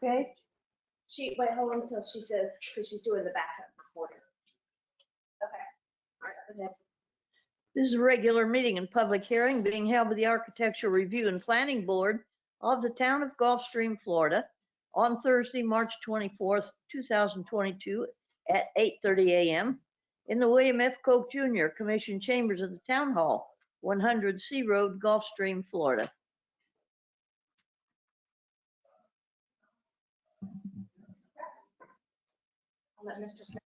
Okay. Wait, hold on until she says, because she's doing the backup recording. Okay. All right, go ahead. This is a regular meeting and public hearing being held by the Architectural Review and Planning Board of the Town of Gulfstream, Florida, on Thursday, March 24th, 2022 at 8:30 a.m. in the William F. Koch Jr. Commission Chambers of the Town Hall, 100 C Road, Gulfstream, Florida. I'll let Mr. Smith.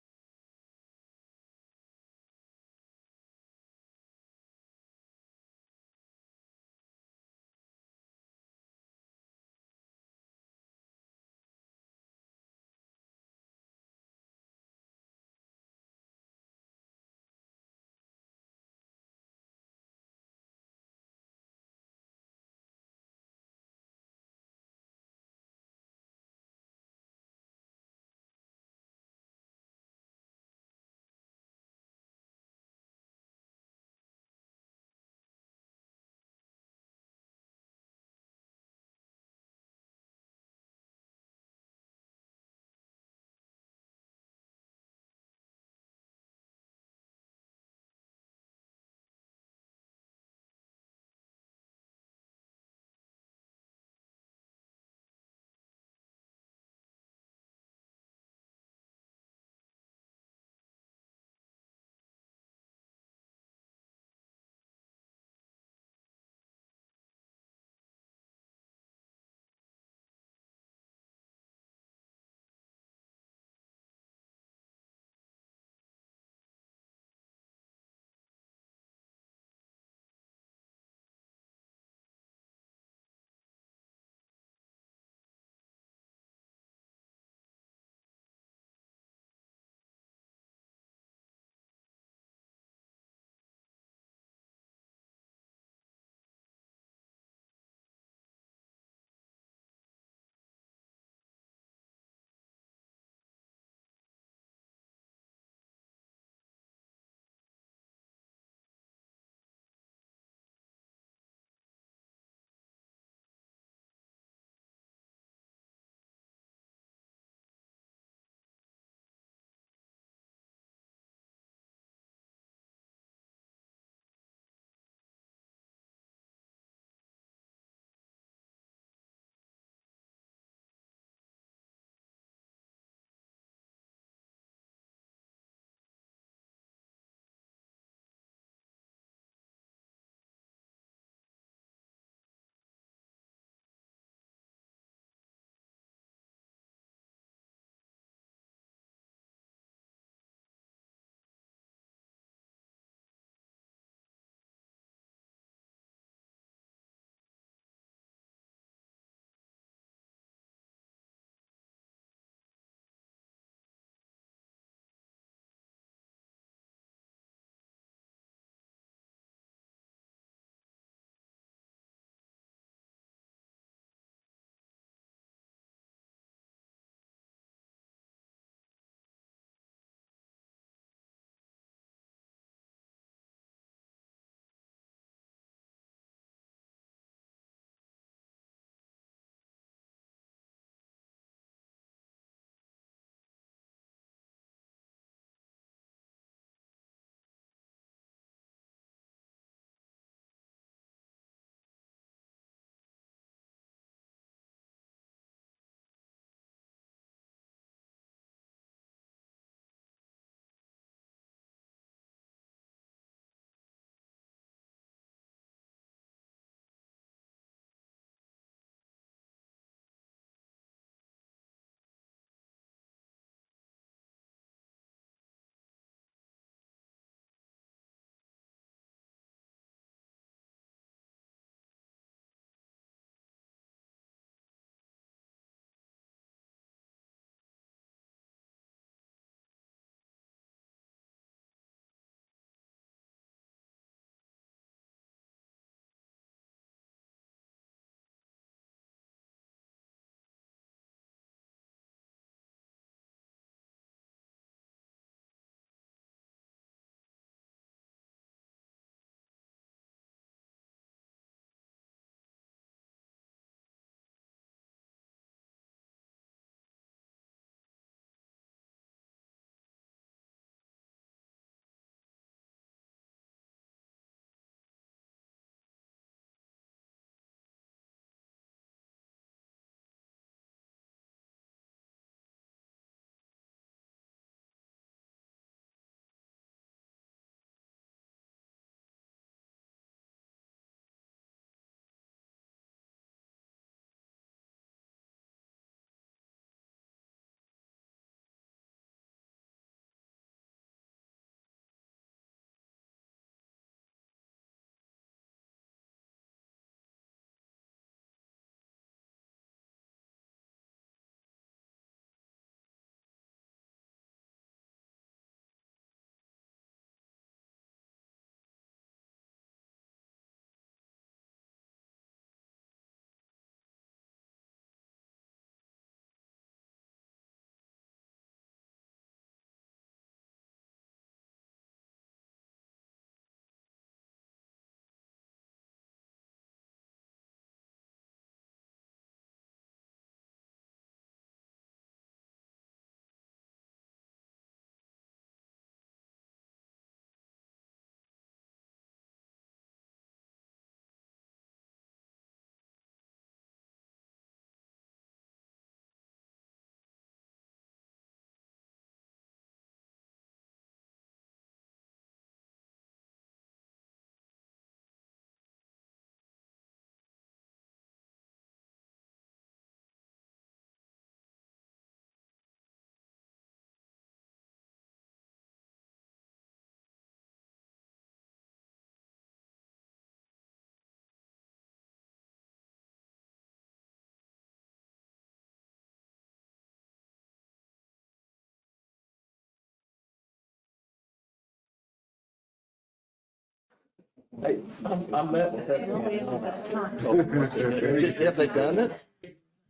Hey, I met with that. No, we haven't got time. Have they done it?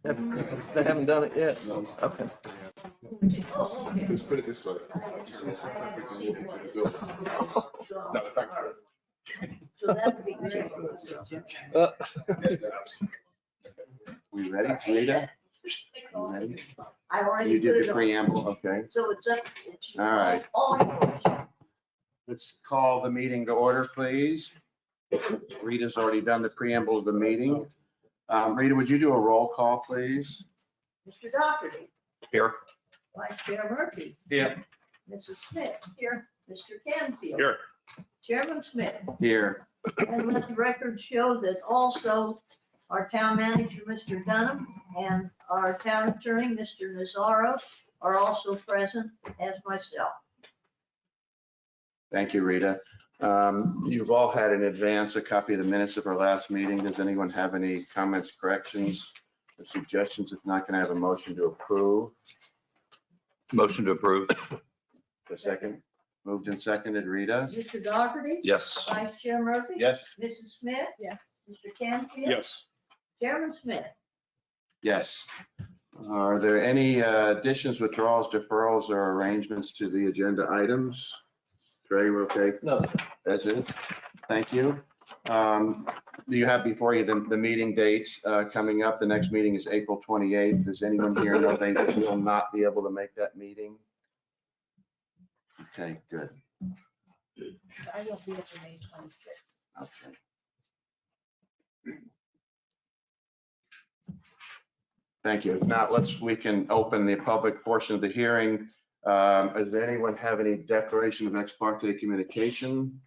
They haven't done it yet? Okay. Oh, okay. Let's put it this way. Just in the South African walking through the building. No, thanks. So that'd be great. Uh, We ready, Rita? You ready? I already You put did it the on. preamble, okay. So it's up. It's All right. all- Let's call the meeting to order, please. Rita's already done the preamble of the meeting. Rita, would you do a roll call, please? Mr. Doherty. Here. Vice Chair Murphy. Here. Mrs. Smith. Here. Mr. Canfield. Here. Chairman Smith. Here. And let the record show that also our town manager, Mr. Dunham, and our town attorney, Mr. Nazaro, are also present as myself. Thank you, Rita. You've all had in advance a copy of the minutes of our last meeting. Does anyone have any comments, corrections, or suggestions? If not, can I have a motion to approve? Motion to approve. A second. Moved and seconded. Rita? Mr. Doherty. Yes. Vice Chair Murphy. Yes. Mrs. Smith. Yes. Mr. Canfield. Yes. Chairman Smith. Yes. Are there any additions, withdrawals, deferrals, or arrangements to the agenda items? Trey, we're okay? No. As is. Thank you. You have before you the meeting dates coming up. The next meeting is April 28th. Does anyone here know they will not be able to make that meeting? Okay, good. I won't be at the May 26th. Okay. Thank you. Now we can open the public portion of the hearing. Does anyone have any declaration of ex parte communication?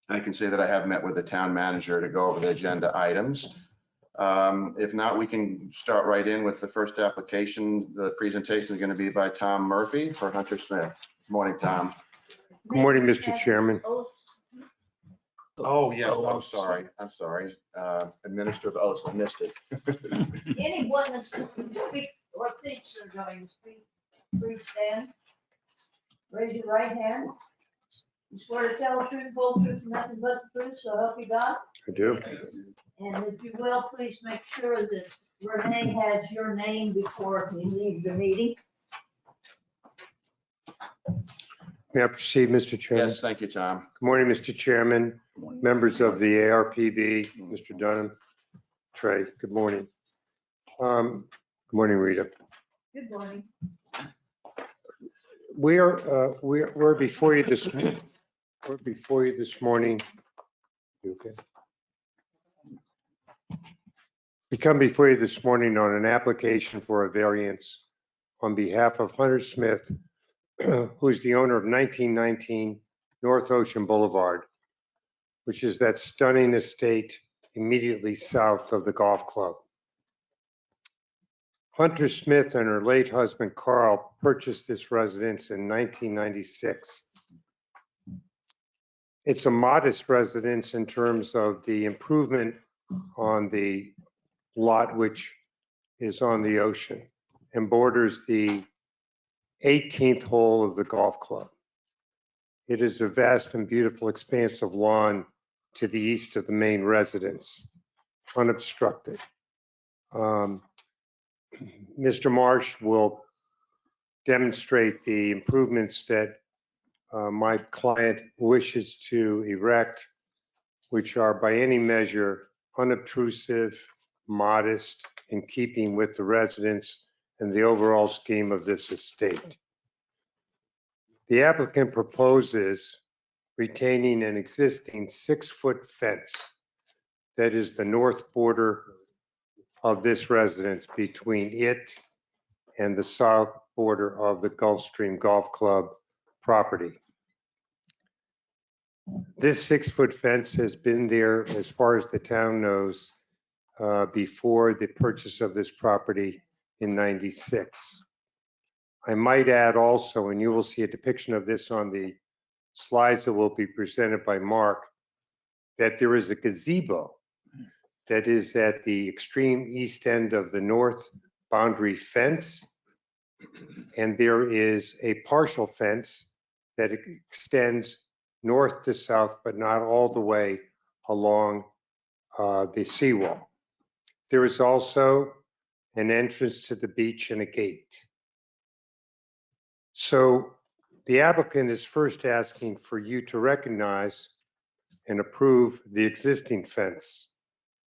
I can say that I have met with the town manager to go over the agenda items. If not, we can start right in with the first application. The presentation is going to be by Tom Murphy for Hunter Smith. Good morning, Tom. Good morning, Mr. Chairman. Oh, yes, I'm sorry. I'm sorry. Administrative oaths, I missed it. Anyone that's going to speak or thinks they're going to speak, please stand. Raise your right hand. You swear to tell the truth, whole truth, and nothing but the truth, so help you God. I do. And if you will, please make sure that Renee has your name before you leave the meeting. May I proceed, Mr. Chairman? Yes, thank you, Tom. Good morning, Mr. Chairman, members of the ARPB, Mr. Dunham, Trey, good morning. Good morning, Rita. Good morning. We're before you this, morning. You okay? We come before you this morning on an application for a variance on behalf of Hunter Smith, who is the owner of 1919 North Ocean Boulevard, which is that stunning estate immediately south of the golf club. Hunter Smith and her late husband Carl purchased this residence in 1996. It's a modest residence in terms of the improvement on the lot, which is on the ocean and borders the 18th hole of the golf club. It is a vast and beautiful expanse of lawn to the east of the main residence, unobstructed. Mr. Marsh will demonstrate the improvements that my client wishes to erect, which are by any measure unobtrusive, modest, in keeping with the residence and the overall scheme of this estate. The applicant proposes retaining an existing 6-foot fence that is the north border of this residence between it and the south border of the Gulfstream Golf Club property. This 6-foot fence has been there, as far as the town knows, before the purchase of this property in '96. I might add also, and you will see a depiction of this on the slides that will be presented by Mark, that there is a gazebo that is at the extreme east end of the north boundary fence. And there is a partial fence that extends north to south, but not all the way along the seawall. There is also an entrance to the beach and a gate. So the applicant is first asking for you to recognize and approve the existing fence,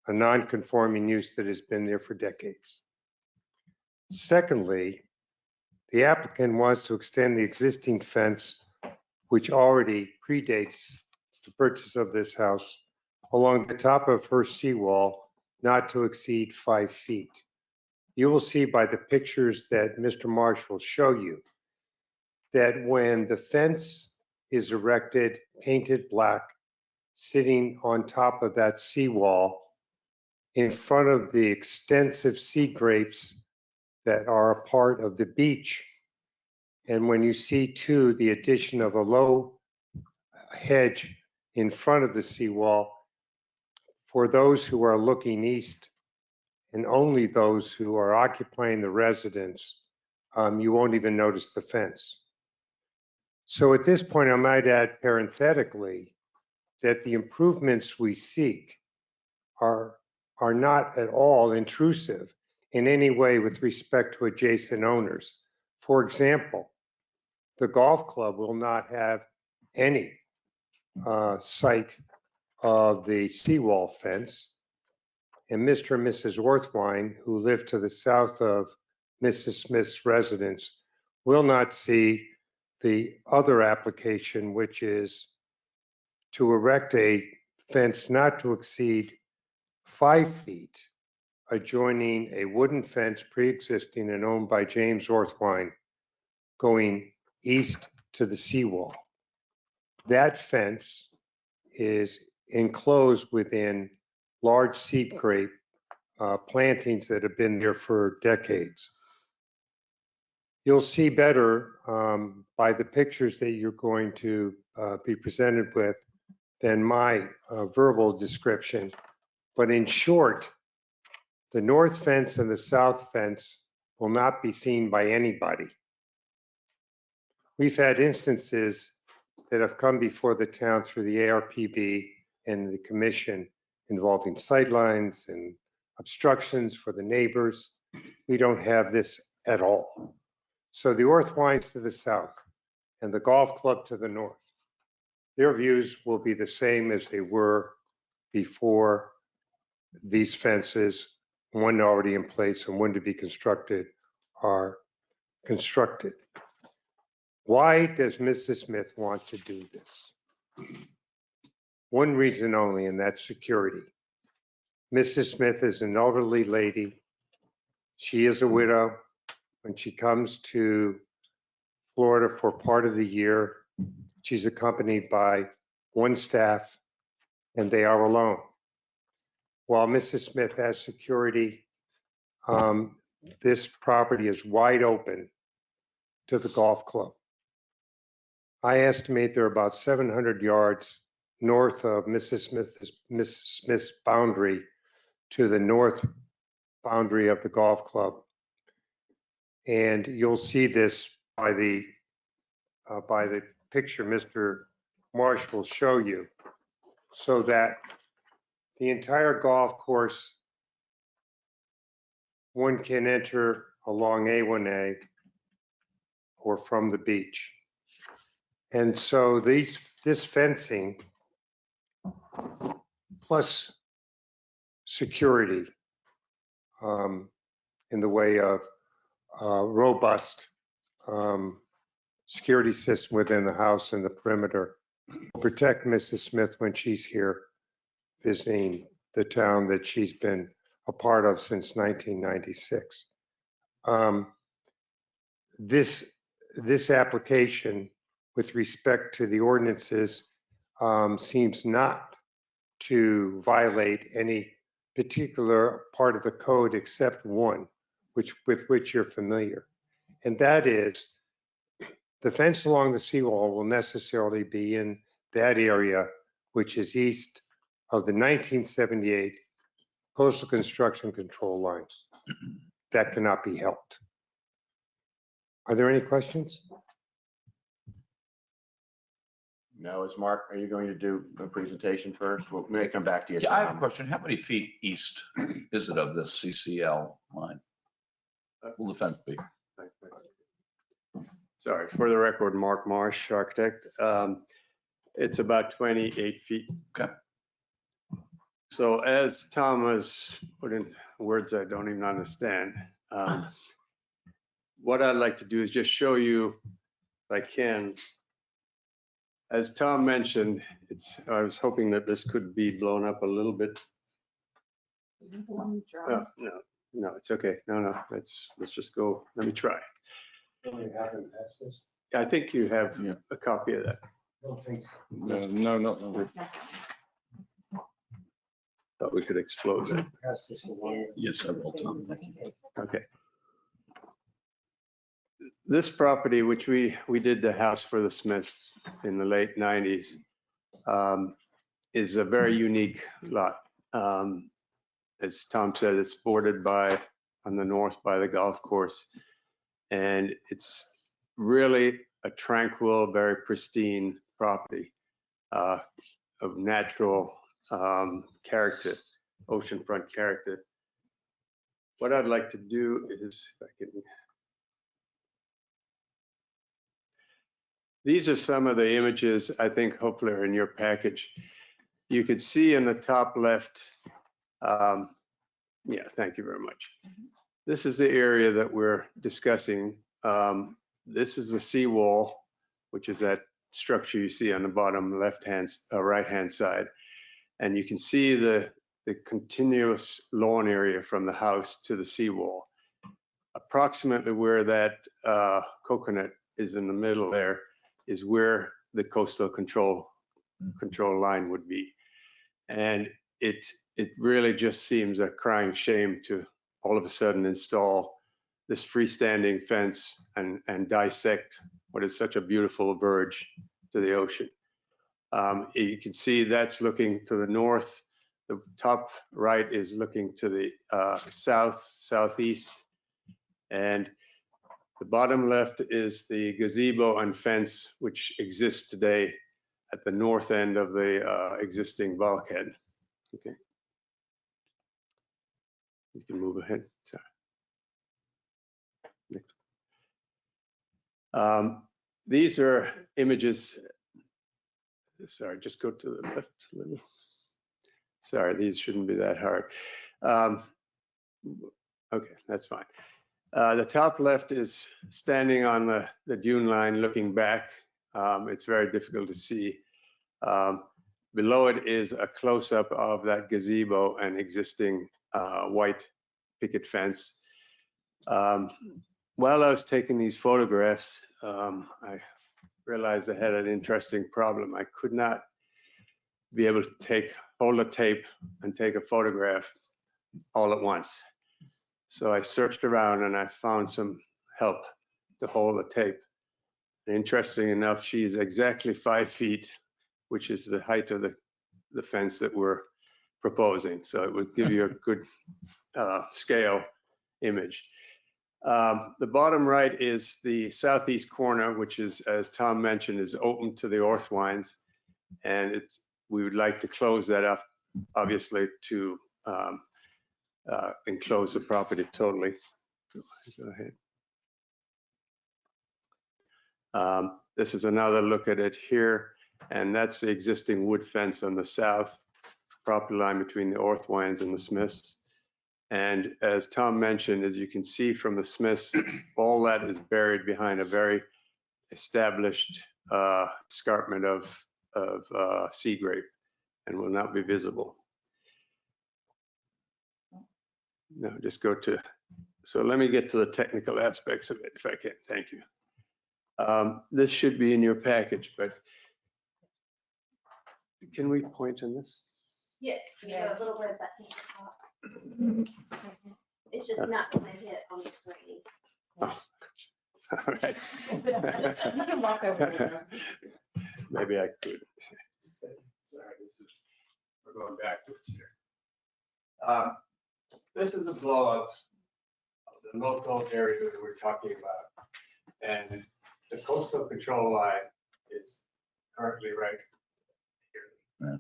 a non-conforming use that has been there for decades. Secondly, the applicant wants to extend the existing fence, which already predates the purchase of this house, along the top of her seawall, not to exceed 5 feet. You will see by the pictures that Mr. Marsh will show you that when the fence is erected, painted black, sitting on top of that seawall, in front of the extensive sea grapes that are a part of the beach, and when you see too the addition of a low hedge in front of the seawall, for those who are looking east and only those who are occupying the residence, you won't even notice the fence. So at this point, I might add parenthetically that the improvements we seek are not at all intrusive in any way with respect to adjacent owners. For example, the golf club will not have any sight of the seawall fence. And Mr. and Mrs. Orthwine, who live to the south of Mrs. Smith's residence, will not see the other application, which is to erect a fence not to exceed 5 feet adjoining a wooden fence pre-existing and owned by James Orthwine going east to the seawall. That fence is enclosed within large sea grape plantings that have been there for decades. You'll see better by the pictures that you're going to be presented with than my verbal description. But in short, the north fence and the south fence will not be seen by anybody. We've had instances that have come before the town through the ARPB and the commission involving sightlines and obstructions for the neighbors. We don't have this at all. So the Orthwines to the south and the golf club to the north, their views will be the same as they were before these fences, one already in place and one to be constructed, are constructed. Why does Mrs. Smith want to do this? One reason only, and that's security. Mrs. Smith is an elderly lady. She is a widow. When she comes to Florida for part of the year, she's accompanied by one staff, and they are alone. While Mrs. Smith has security, this property is wide open to the golf club. I estimate there are about 700 yards north of Mrs. Smith's boundary to the north boundary of the golf club. And you'll see this by the picture Mr. Marsh will show you, so that the entire golf course, one can enter along A1A or from the beach. And so this fencing plus security in the way of robust security system within the house and the perimeter will protect Mrs. Smith when she's here visiting the town that she's been a part of since 1996. This application with respect to the ordinances seems not to violate any particular part of the code except one, with which you're familiar. And that is the fence along the seawall will necessarily be in that area, which is east of the 1978 coastal construction control lines. That cannot be helped. Are there any questions? No, is Mark, are you going to do a presentation first? We may come back to you. Yeah, I have a Tom. question. How many feet east is it of this CCL line? Will the fence be? Sorry, for the record, Mark Marsh, architect. It's about 28 feet. Okay. So as Tom has put in words I don't even understand, what I'd like to do is just show you, if I can. As Tom mentioned, I was hoping that this could be blown up a little bit. No, it's okay. No, let's just go. Let me try. I think you have Yeah. a copy of that. No. Thought we could explode that. Yes, I will, Tom. Okay. This property, which we did the house for the Smiths in the late 90s, is a very unique lot. As Tom said, it's bordered on the north by the golf course. And it's really a tranquil, very pristine property of natural character, oceanfront character. What I'd like to do is, if I can. These are some of the images I think hopefully are in your package. You could see in the top left, yeah, thank you very much. This is the area that we're discussing. This is the seawall, which is that structure you see on the bottom right-hand side. And you can see the continuous lawn area from the house to the seawall. Approximately where that coconut is in the middle there is where the coastal control line would be. And it really just seems a crying shame to all of a sudden install this freestanding fence and dissect what is such a beautiful verge to the ocean. You can see that's looking to the north. The top right is looking to the southeast. And the bottom left is the gazebo and fence, which exists today at the north end of the existing bulkhead. Okay. You can move ahead. Sorry. These are images. Sorry, just go to the left a little. Sorry, these shouldn't be that hard. Okay, that's fine. The top left is standing on the dune line looking back. It's very difficult to see. Below it is a close-up of that gazebo and existing white picket fence. While I was taking these photographs, I realized I had an interesting problem. I could not be able to hold a tape and take a photograph all at once. So I searched around and I found some help to hold the tape. And interesting enough, she's exactly 5 feet, which is the height of the fence that we're proposing. So it would give you a good scale image. The bottom right is the southeast corner, which is, as Tom mentioned, is open to the orthwines. And we would like to close that up, obviously, to enclose the property totally. Go ahead. This is another look at it here. And that's the existing wood fence on the south property line between the orthwines and the Smiths. And as Tom mentioned, as you can see from the Smiths, all that is buried behind a very established escarpment of sea grape and will not be visible. No, just go to, so let me get to the technical aspects of it if I can. Thank you. This should be in your package, but can we point on this? Yes, a little bit of that pink top. It's just not gonna hit on the screen. Oh. All right. You can walk over there. Maybe I could. Sorry, we're going backwards here. This is a blow up of the local area that we're talking about. And the coastal control line is currently right Yeah.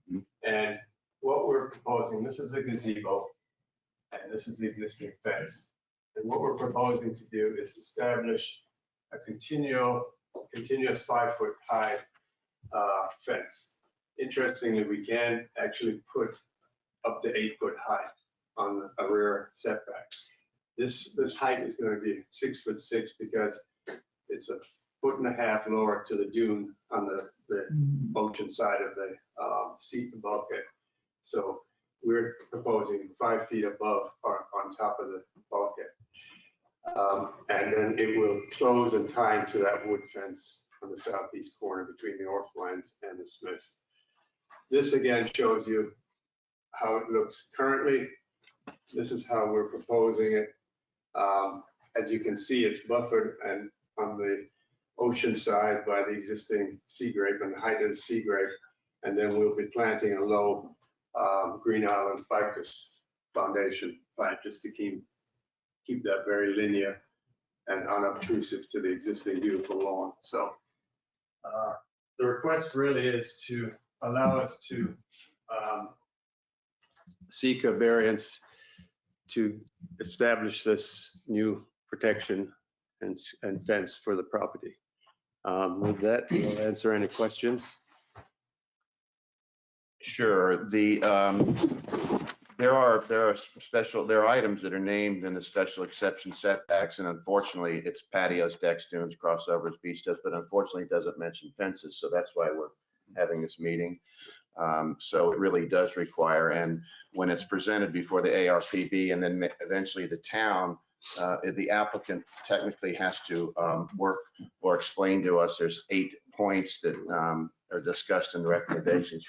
here. And what we're proposing, this is a gazebo, and this is the existing fence. And what we're proposing to do is establish a continuous 5-foot high fence. Interestingly, we can actually put up to 8-foot high on a rear setback. This height is going to be 6'6" because it's a 1.5 foot lower to the dune on the ocean side of the seat and bulkhead. So we're proposing 5 feet above or on top of the bulkhead. And then it will close and tie into that wood fence on the southeast corner between the Orthlines and the Smiths. This again shows you how it looks currently. This is how we're proposing it. As you can see, it's buffered and on the ocean side by the existing sea grape and the height of the sea grape. And then we'll be planting a low Green Island ficus foundation plant just to keep that very linear and unobtrusive to the existing beautiful lawn. So the request really is to allow us to seek a variance to establish this new protection and fence for the property. With that, we'll answer any questions. Sure. There are items that are named in the special exception setbacks, and unfortunately, it's patios, decks, dunes, crossovers, beach steps, but unfortunately, it doesn't mention fences. So that's why we're having this meeting. So it really does require, and when it's presented before the ARPB and then eventually the town, the applicant technically has to work or explain to us. There's 8 points that are discussed in the recommendations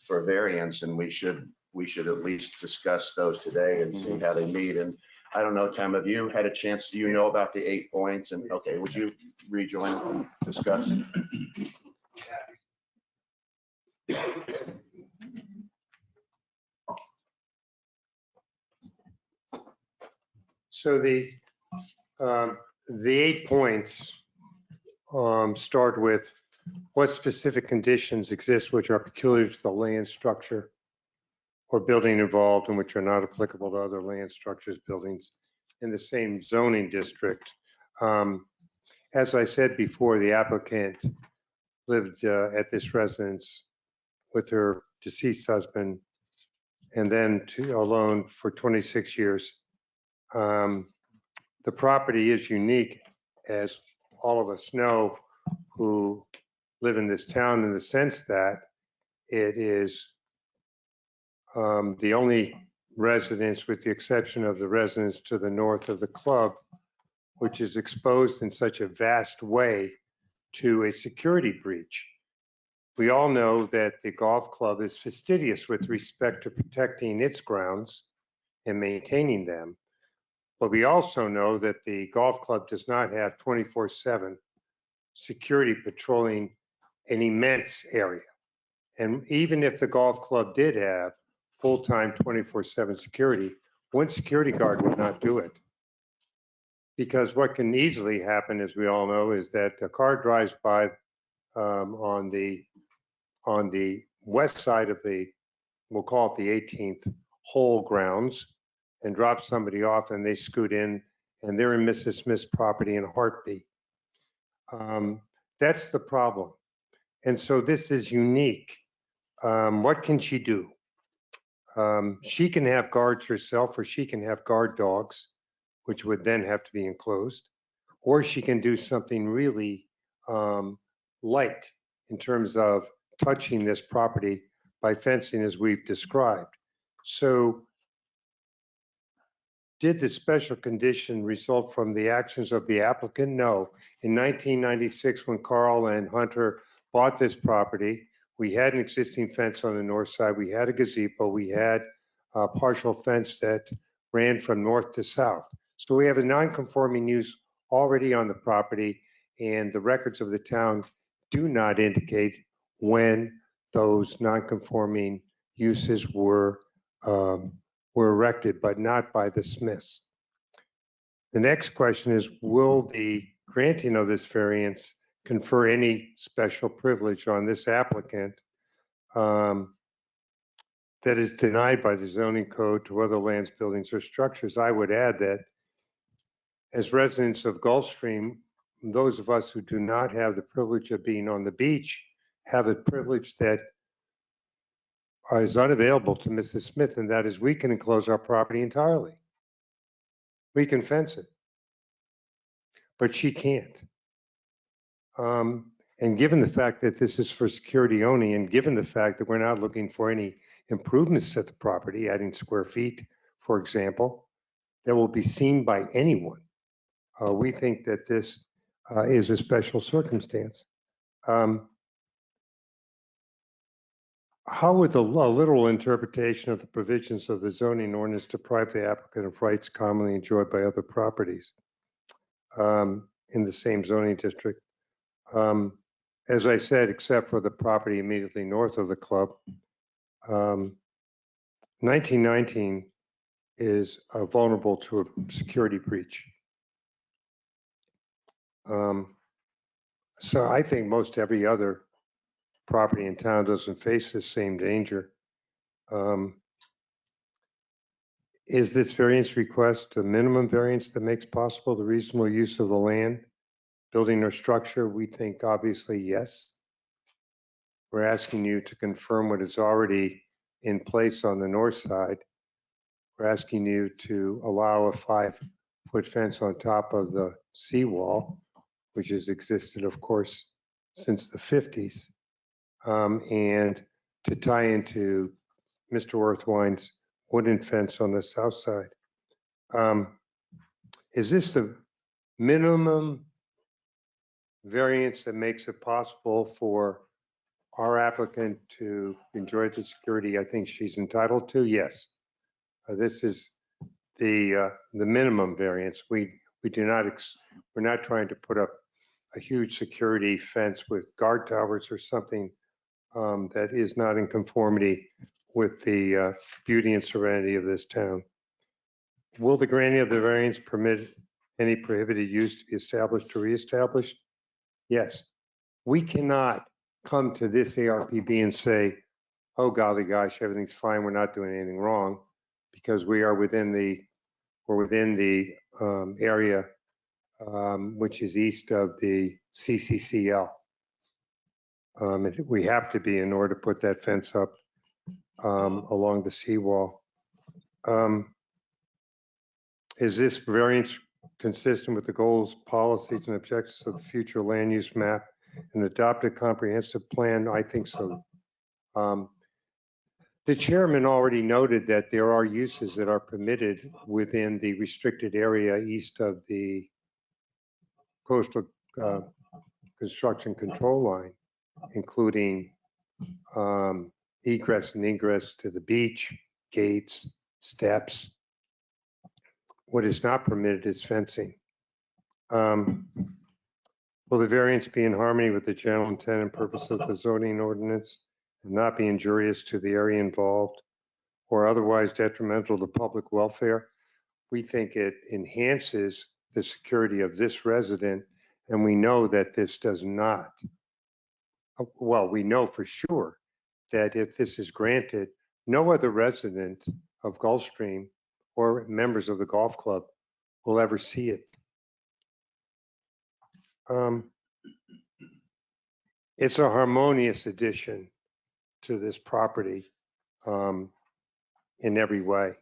for variance, and we should at least discuss those today and see how they meet. And I don't know, Tim, have you had a chance? Do you know about the 8 points? And okay, would you rejoin and discuss? So the 8 points start with what specific conditions exist which are peculiar to the land structure or building involved and which are not applicable to other land structures, buildings in the same zoning district. As I said before, the applicant lived at this residence with her deceased husband and then alone for 26 years. The property is unique, as all of us know who live in this town, in the sense that it is the only residence, with the exception of the residence to the north of the club, which is exposed in such a vast way to a security breach. We all know that the golf club is fastidious with respect to protecting its grounds and maintaining them. But we also know that the golf club does not have 24/7 security patrolling an immense area. And even if the golf club did have full-time 24/7 security, one security guard would not do it. Because what can easily happen, as we all know, is that a car drives by on the west side of the, we'll call it the 18th hole grounds, and drop somebody off, and they scoot in and they're in Mrs. Smith's property in a heartbeat. That's the problem. And so this is unique. What can she do? She can have guards herself, or she can have guard dogs, which would then have to be enclosed, or she can do something really light in terms of touching this property by fencing, as we've described. So did the special condition result from the actions of the applicant? No. In 1996, when Carl and Hunter bought this property, we had an existing fence on the north side. We had a gazebo. We had a partial fence that ran from north to south. So we have a non-conforming use already on the property, and the records of the town do not indicate when those non-conforming uses were erected, but not by the Smiths. The next question is, will the granting of this variance confer any special privilege on this applicant that is denied by the zoning code to other lands, buildings, or structures. I would add that as residents of Gulfstream, those of us who do not have the privilege of being on the beach have a privilege that is unavailable to Mrs. Smith, and that is we can enclose our property entirely. We can fence it, but she can't. And given the fact that this is for security only, and given the fact that we're not looking for any improvements to the property, adding square feet, for example, that will be seen by anyone, we think that this is a special circumstance. How would the literal interpretation of the provisions of the zoning ordinance deprive the applicant of rights commonly enjoyed by other properties in the same zoning district? As I said, except for the property immediately north of the club, 1919 is vulnerable to a security breach. So I think most every other property in town doesn't face the same danger. Is this variance request a minimum variance that makes possible the reasonable use of the land, building or structure? We think obviously yes. We're asking you to confirm what is already in place on the north side. We're asking you to allow a 5-foot fence on top of the seawall, which has existed, of course, since the 50s, and to tie into Mr. Orthwine's wooden fence on the south side. Is this the minimum variance that makes it possible for our applicant to enjoy the security I think she's entitled to? Yes. This is the minimum variance. We're not trying to put up a huge security fence with guard towers or something that is not in conformity with the beauty and serenity of this town. Will the granting of the variance permit any prohibited use to be established or reestablished? Yes. We cannot come to this ARPB and say, oh golly gosh, everything's fine, we're not doing anything wrong, because we are within the area which is east of the CCCL. We have to be in order to put that fence up along the seawall. Is this variance consistent with the goals, policies, and objectives of the future land use map and adopted comprehensive plan? I think so. The chairman already noted that there are uses that are permitted within the restricted area east of the coastal construction control line, including egress and ingress to the beach, gates, steps. What is not permitted is fencing. Will the variance be in harmony with the general intent and purpose of the zoning ordinance and not be injurious to the area involved or otherwise detrimental to public welfare? We think it enhances the security of this resident, and we know that this does not. Well, we know for sure that if this is granted, no other resident of Gulfstream or members of the golf club will ever see it. It's a harmonious addition to this property in every way.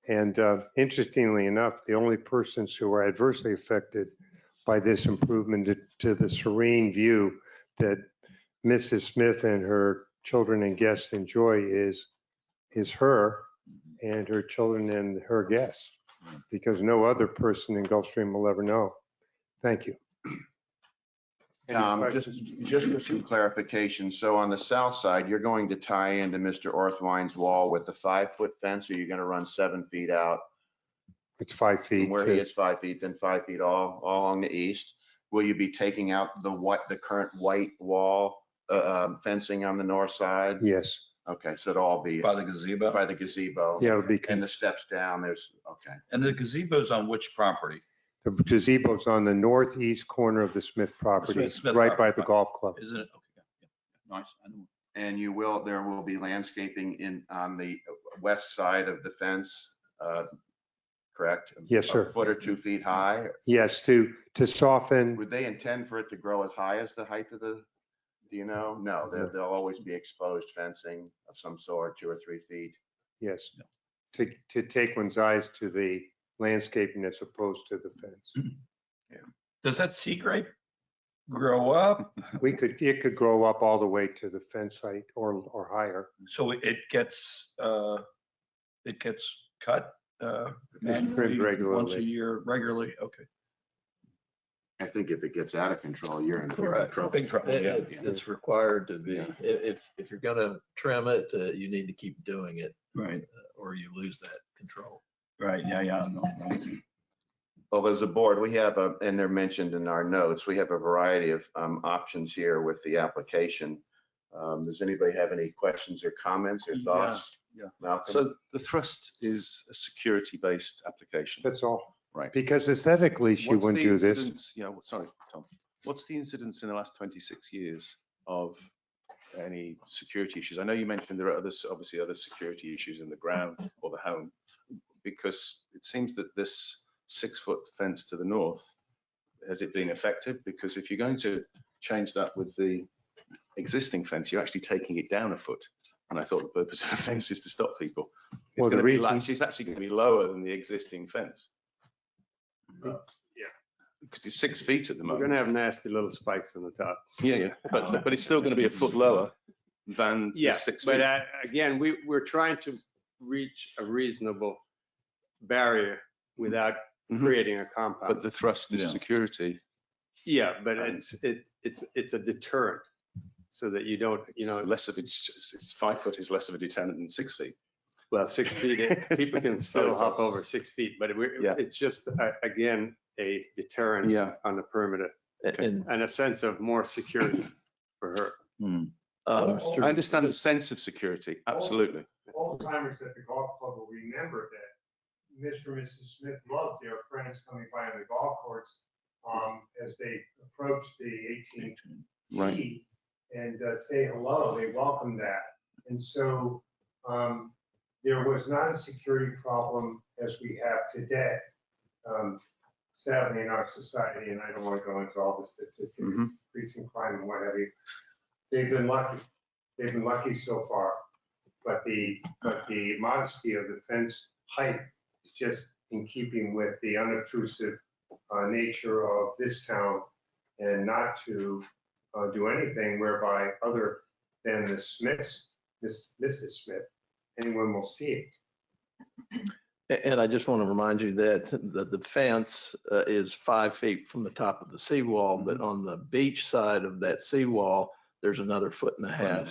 And interestingly enough, the only persons who are adversely affected by this improvement to the serene view that Mrs. Smith and her children and guests enjoy is her and her children and her guests, because no other person in Gulfstream will ever know. Thank you. Just for some clarification, so on the south side, you're going to tie into Mr. Orthwine's wall with the 5-foot fence, or you're going to run 7 feet out? It's 5 feet. From where he is 5 feet, then 5 feet all along the east. Will you be taking out the current white wall fencing on the north side? Yes. Okay, so it'll all be By the gazebo? by the gazebo. Yeah, it'll be. And the steps down, okay. And the gazebo's on which property? The gazebo's on the northeast corner of the Smith property, Smith right by property, the golf club. Isn't it? Okay, yeah. Nice. I know. And there will be landscaping on the west side of the fence, correct? Yes, sir. A foot or 2 feet high. Yes, to soften. Would they intend for it to grow as high as the height of the, do you know? No, there'll always be exposed fencing of some sort, 2 or 3 feet. Yes, to take one's eyes to the landscaping as opposed to the fence. Does that sea grape grow up? It could grow up all the way to the fence height or higher. So it gets cut manually regularly. once a year, regularly? Okay. I think if it gets out of control, you're in Correct. trouble. Big trouble, yeah. It's required to be, Yeah. if you're gonna trim it, you need to keep doing it, Right, or you lose that control. right, yeah, no, right. Well, as a board, we have, and they're mentioned in our notes, we have a variety of options here with the application. Does anybody have any questions or comments or thoughts? yeah. Malcolm? So the thrust is a security-based application. That's all. Right. Because aesthetically, she What's wouldn't the do this. incidence- Yeah, sorry, Tom. What's the incidence in the last 26 years of any security issues? I know you mentioned there are obviously other security issues in the ground or the home, because it seems that this 6-foot fence to the north, has it been effective? Because if you're going to change that with the existing fence, you're actually taking it down a foot. And I thought the purpose of a fence is to stop people. Well, the reason- It's actually going to be lower than the existing fence. Yeah. Because it's 6 feet at the We're moment. gonna have nasty little spikes on the top. Yeah, but it's still going to be a foot lower than the Yeah, 6 but feet. again, we're trying to reach a reasonable barrier without Mhm. creating a compound. But the thrust is Yeah. security. Yeah, but it's a deterrent so that you don't, Less of it's 5 foot is less of a deterrent than 6 feet. well, 6 feet, people can still hop over 6 feet, but Yeah. it's just, again, a deterrent Yeah. on the perimeter And, and a sense of more security for her. I understand the sense of security, absolutely. Old timers at the golf club will remember that Mr. and Mrs. Smith loved their friends coming by on the golf course as they approached the 18 Right. tee and say hello. They welcomed that. And so there was not a security problem as we have today. Sadly, in our society, and I don't want to go into all the statistics, Mhm. increasing crime and what have you, they've been lucky. They've been lucky so far. But the modesty of the fence height is just in keeping with the unobtrusive nature of this town, and not to do anything whereby other than the Smiths, Mrs. Smith, anyone will see it. and I just want to remind you that the fence is 5 feet from the top of the seawall, but on the beach side of that seawall, there's another 1.5 feet.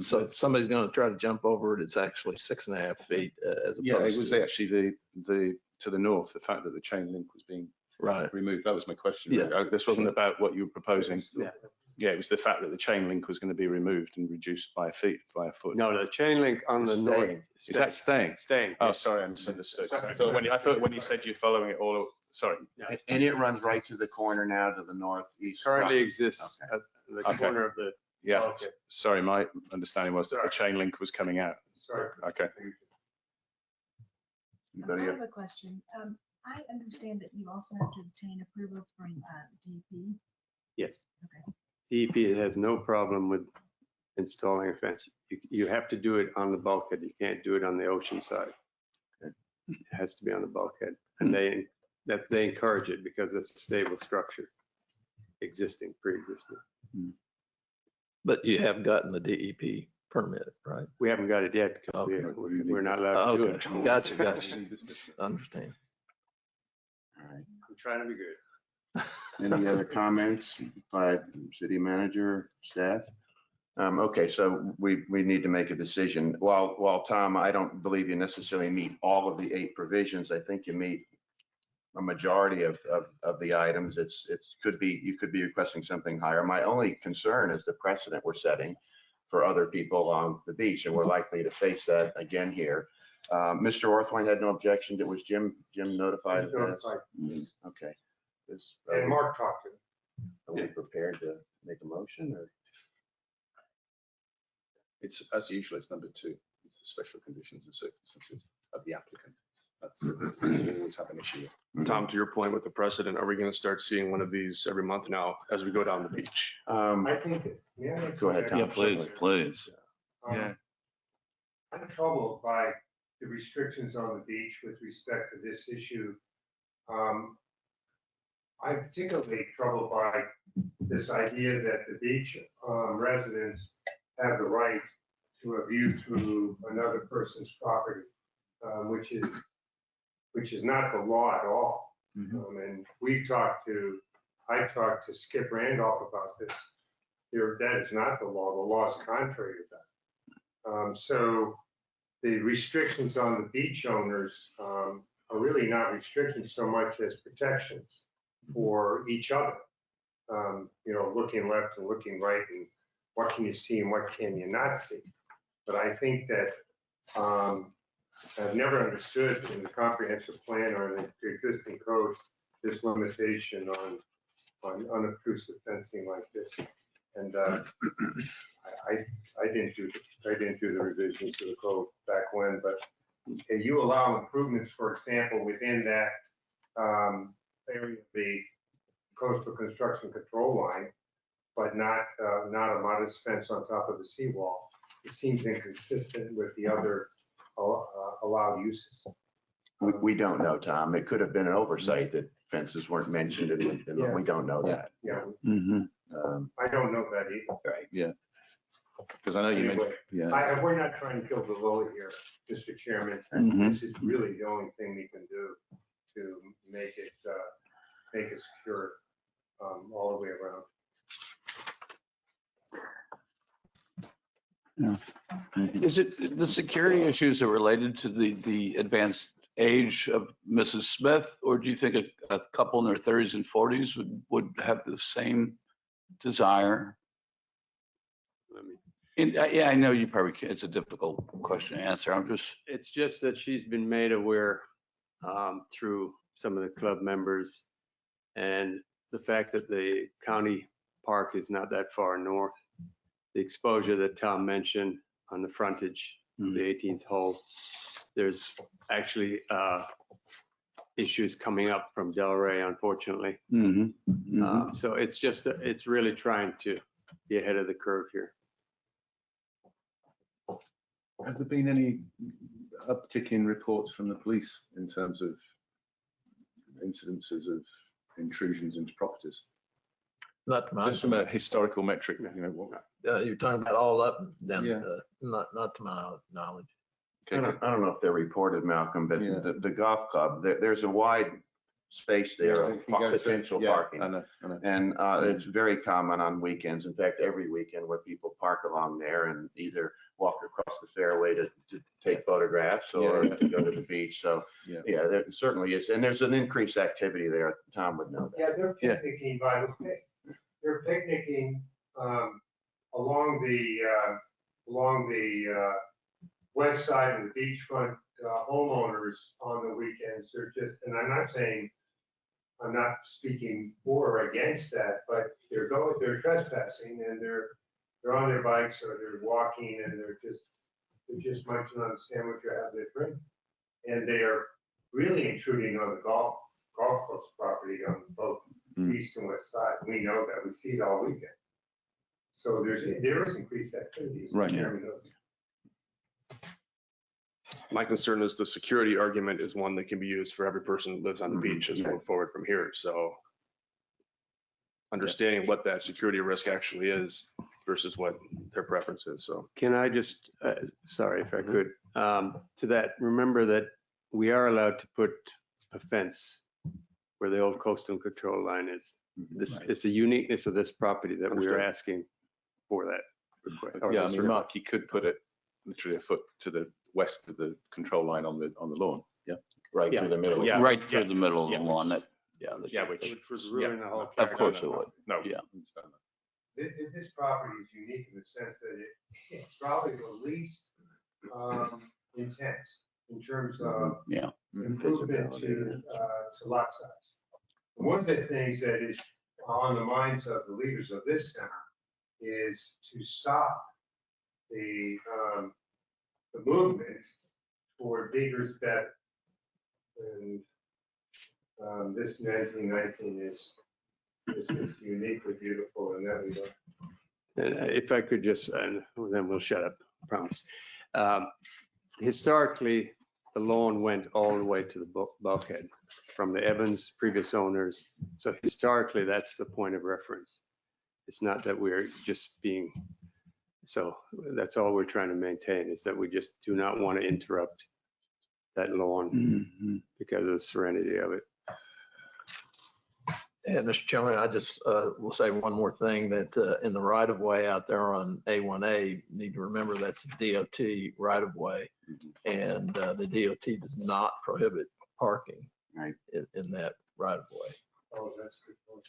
So if somebody's going to try to jump over it, it's actually 6.5 feet as Yeah, it opposed was to. actually the to the north, the fact that the chain link was being Right. removed. That was my question. Yeah. Really. This wasn't about what you were proposing. Yeah. Yeah, it was the fact that the chain link was going to be removed and reduced by a foot. No, the chain link on the It's north. staying. Is that staying? Staying. Oh, sorry, I misunderstood. I thought when you said you're following it all, sorry. And it runs right to the corner now to the northeast. Currently exists Okay. at the Okay. corner of the, Yeah, Okay. sorry, my understanding was that the chain link was coming out. Sorry. Okay. Anybody I else? have a question. I understand that you also have to obtain approval from DP. yes. Okay. DEP has no problem with installing a fence. You have to do it on the bulkhead. You can't do it on the ocean side. It has to be on the bulkhead. And they encourage it because it's a stable structure, pre-existing. But you have gotten the DEP permit, right? We haven't got it yet because Okay. we're not allowed to do Okay, it. gotcha. Understand. All right. I'm trying to be good. Any other comments by city manager, staff? Okay, so we need to make a decision. While Tom, I don't believe you necessarily meet all of the 8 provisions. I think you meet a majority of the items. You could be requesting something higher. My only concern is the precedent we're setting for other people on the beach, and we're likely to face that again here. Mr. Orthwine had no objection. It was Jim notified of this? Notified. Okay. And Mark talked to him. Are we prepared to make a motion or? It's, as usual, it's number 2. It's the special conditions and circumstances of the applicant. That's, we always have an issue. Tom, to your point with the precedent, are we going to start seeing one of these every month now as we go down the beach? I think, yeah. Go ahead, Tom. Yeah, please, please. Um, I'm troubled by the restrictions on the beach with respect to this issue. I'm particularly troubled by this idea that the beach residents have the right to a view through another person's property, which is not the law at all. And I talked to Skip Randolph about this. That is not the law. The law is contrary to that. So the restrictions on the beach owners are really not restrictions so much as protections for each other. Looking left and looking right, and what can you see and what can you not see. But I think that I've never understood in the comprehensive plan or in the existing code this limitation on unobtrusive fencing like this. And I didn't do the revisions to the code back when, but you allow improvements, for example, within that area of the coastal construction control line, but not a modest fence on top of the seawall. It seems inconsistent with the other allowed uses. We don't know, Tom. It could have been an oversight that fences weren't mentioned, and we don't know that. Yeah, Um, I don't know that either. Right. Yeah. Because I know you Anyway, mentioned, we're not trying to kill the lily here, Mr. Chairman. This is really the only thing we can do to make it secure all the way around. Is it, the security issues are related to the advanced age of Mrs. Smith? Or do you think a couple in their 30s and 40s would have the same desire? Yeah, I know you probably can't. It's a difficult question to answer. It's just that she's been made aware through some of the club members, and the fact that the county park is not that far north. The exposure that Tom mentioned on the frontage, the 18th hole, there's actually issues coming up from Delray, unfortunately. So it's really trying to be ahead of the curve here. have there been any uptick in reports from the police in terms of incidences of intrusions into properties? Not to my, Just from a historical metric, you're talking about all up and down, Yeah. not to my knowledge. I don't know if they're reported, Malcolm, but the golf club, there's a wide space there of potential parking. I know. And it's very common on weekends. In fact, every weekend where people park along there and either walk across the fairway to take photographs or to go to the beach. So, yeah, there certainly is. And there's an increased activity there. Tom would know that. Yeah, they're picnicking, by the way. They're picnicking along the west side of the beachfront. Homeowners on the weekends, they're just, and I'm not speaking for or against that, but they're trespassing, and they're on their bikes or they're walking, and they're just munching on a sandwich or having a drink. And they are really intruding on the golf course property on both east and west side. We know that. We see it all weekend. So there is increased activity. Right. My concern is the security argument is one that can be used for every person that lives on the beach as we move forward from here. So understanding what that security risk actually is versus what their preference is. So Can I just, sorry if I could, to that, remember that we are allowed to put a fence where the old coastal control line is. It's a uniqueness of this property that we are asking for that request. Yeah, I mean, Mark, you could put it literally a foot to the west of the control line on the lawn. Yeah. Right through the middle. Yeah. Right through the middle of the lawn. which would ruin the whole. Of course it would. No. Yeah. This property is unique in the sense that it's probably the least intense in terms of improvement to lot size. One of the things that is on the minds of the leaders of this town is to stop the movement for bigger is better. And this 1919 is just uniquely beautiful in that regard. And if I could just, and then we'll shut up, I promise. Historically, the lawn went all the way to the bulkhead from the Evans previous owners. So historically, that's the point of reference. It's not that we're just being, so that's all we're trying to maintain, is that we just do not want to interrupt that lawn because of the serenity of it. And Mr. Chairman, I just will say one more thing, that in the right of way out there on A1A, need to remember that's a DOT right of way. And the DOT does not prohibit parking Right. in that right of way. Oh, that's a good point.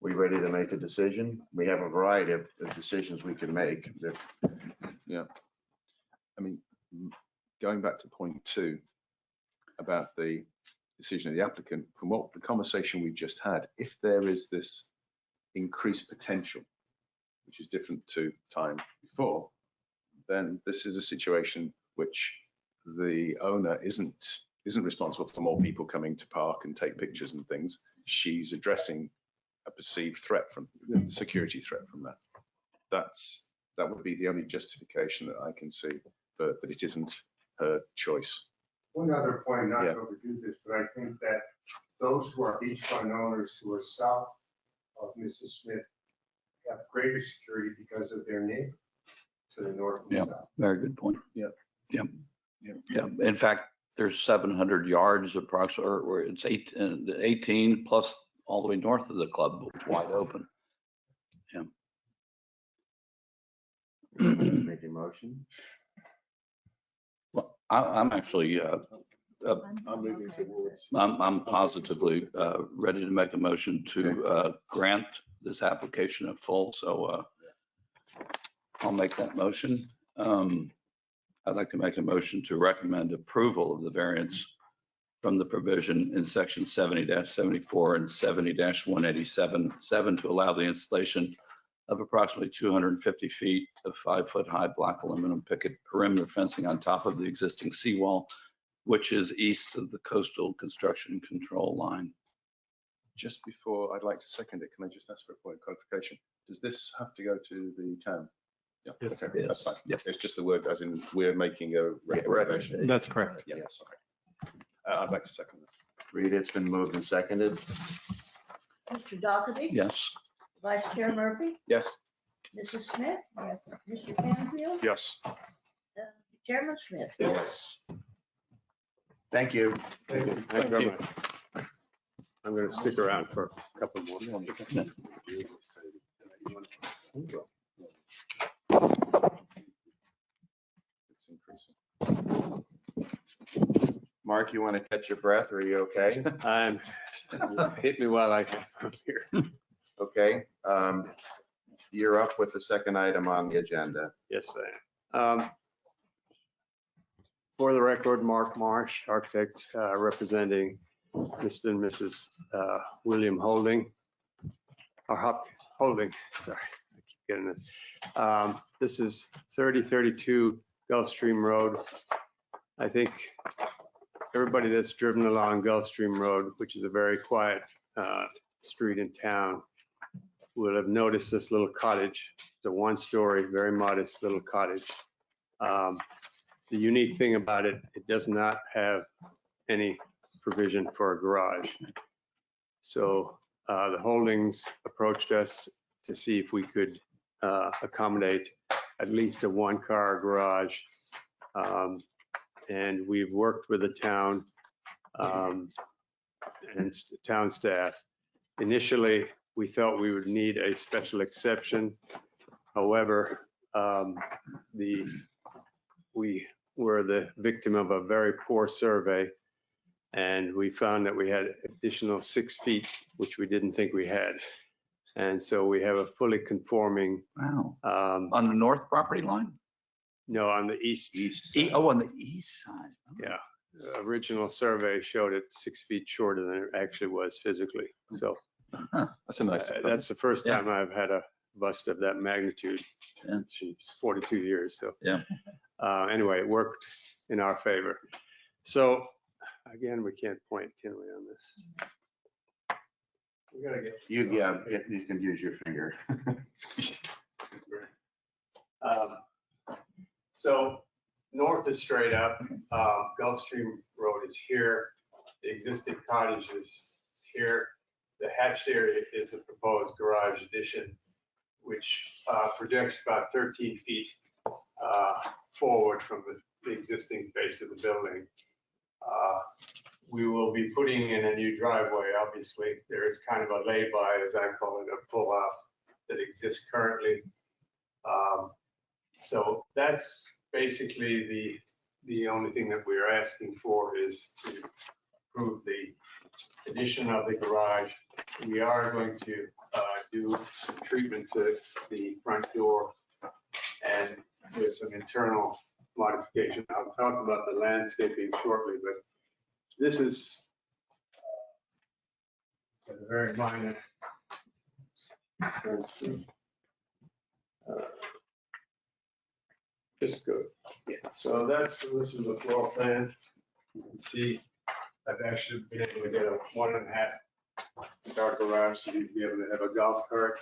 We ready to make a decision? We have a variety of decisions we can make. Yeah. I mean, going back to point 2 about the decision of the applicant, from what the conversation we've just had, if there is this increased potential, which is different to time before, then this is a situation which the owner isn't responsible for more people coming to park and take pictures and things. She's addressing a perceived threat from security threat from that. That would be the only justification that I can see, but it isn't her choice. One other point, not to overdo this, but I think that those who are beachfront owners who are south of Mrs. Smith have greater security because of their neighbor to the north and south. Very good point. Yeah. In fact, there's 700 yards approximately, or it's 18 plus all the way north of the club, it's wide open. Make a motion. Well, I'm actually, I'm moving towards. I'm positively ready to make a motion to grant this application in full. So I'll make that motion. I'd like to make a motion to recommend approval of the variance from the provision in section 70-74 and 70-187-7 to allow the installation of approximately 250 feet of 5-foot high black aluminum picket perimeter fencing on top of the existing seawall, which is east of the coastal construction control line. Just before I'd like to second it, can I just ask for a point of clarification? Does this have to go to the town? Yeah, Yes, okay, that's fine. yes. It's just the word, as in we're making a recommendation. That's correct. Yeah, okay. I'd like to second that. Read, it's been moved and seconded. Mr. Dockerty? Yes. Vice Chair Murphy? Yes. Mrs. Smith? Yes. Mr. Canfield? Yes. Chairman Smith? Yes. Thank you. Thank you. Thank you very much. I'm going to stick around for a couple more. It's increasing. Mark, you want to catch your breath? Are you okay? Hit me while I can from here. Okay. You're up with the second item on the agenda. Yes, I am. For the record, Mark Marsh, architect, representing Mr. and Mrs. William Holding, or Holding, sorry, I keep getting this. This is 3032 Gulfstream Road. I think everybody that's driven along Gulfstream Road, which is a very quiet street in town, will have noticed this little cottage. It's a one-story, very modest little cottage. The unique thing about it, it does not have any provision for a garage. So the Holdings approached us to see if we could accommodate at least a one-car garage. And we've worked with the town and town staff. Initially, we thought we would need a special exception. However, we were the victim of a very poor survey, and we found that we had additional 6 feet, which we didn't think we had. And so we have a fully conforming. Wow. On the north property line? No, on the east. Oh, on the east side. Yeah. original survey showed it 6 feet shorter than it actually was physically. So That's a nice. that's the first time I've had a bust of that magnitude Yeah. in 42 years. So Yeah. Anyway, it worked in our favor. So again, we can't point, can we, on this? We gotta get. You can use your finger. So north is straight up, Gulfstream Road is here, the existing cottage is here. The hatched area is a proposed garage addition, which projects about 13 feet forward from the existing face of the building. We will be putting in a new driveway, obviously. There is kind of a lay-by, as I call it, a pull-out that exists currently. So that's basically the only thing that we're asking for is to approve the addition of the garage. We are going to do some treatment to the front door and do some internal modification. I'll talk about the landscaping shortly, but this is a very minor. Just go. Yeah. So this is a floor plan. You can see I've actually been able to get a 1.5 car garage, so you'd be able to have a golf cart.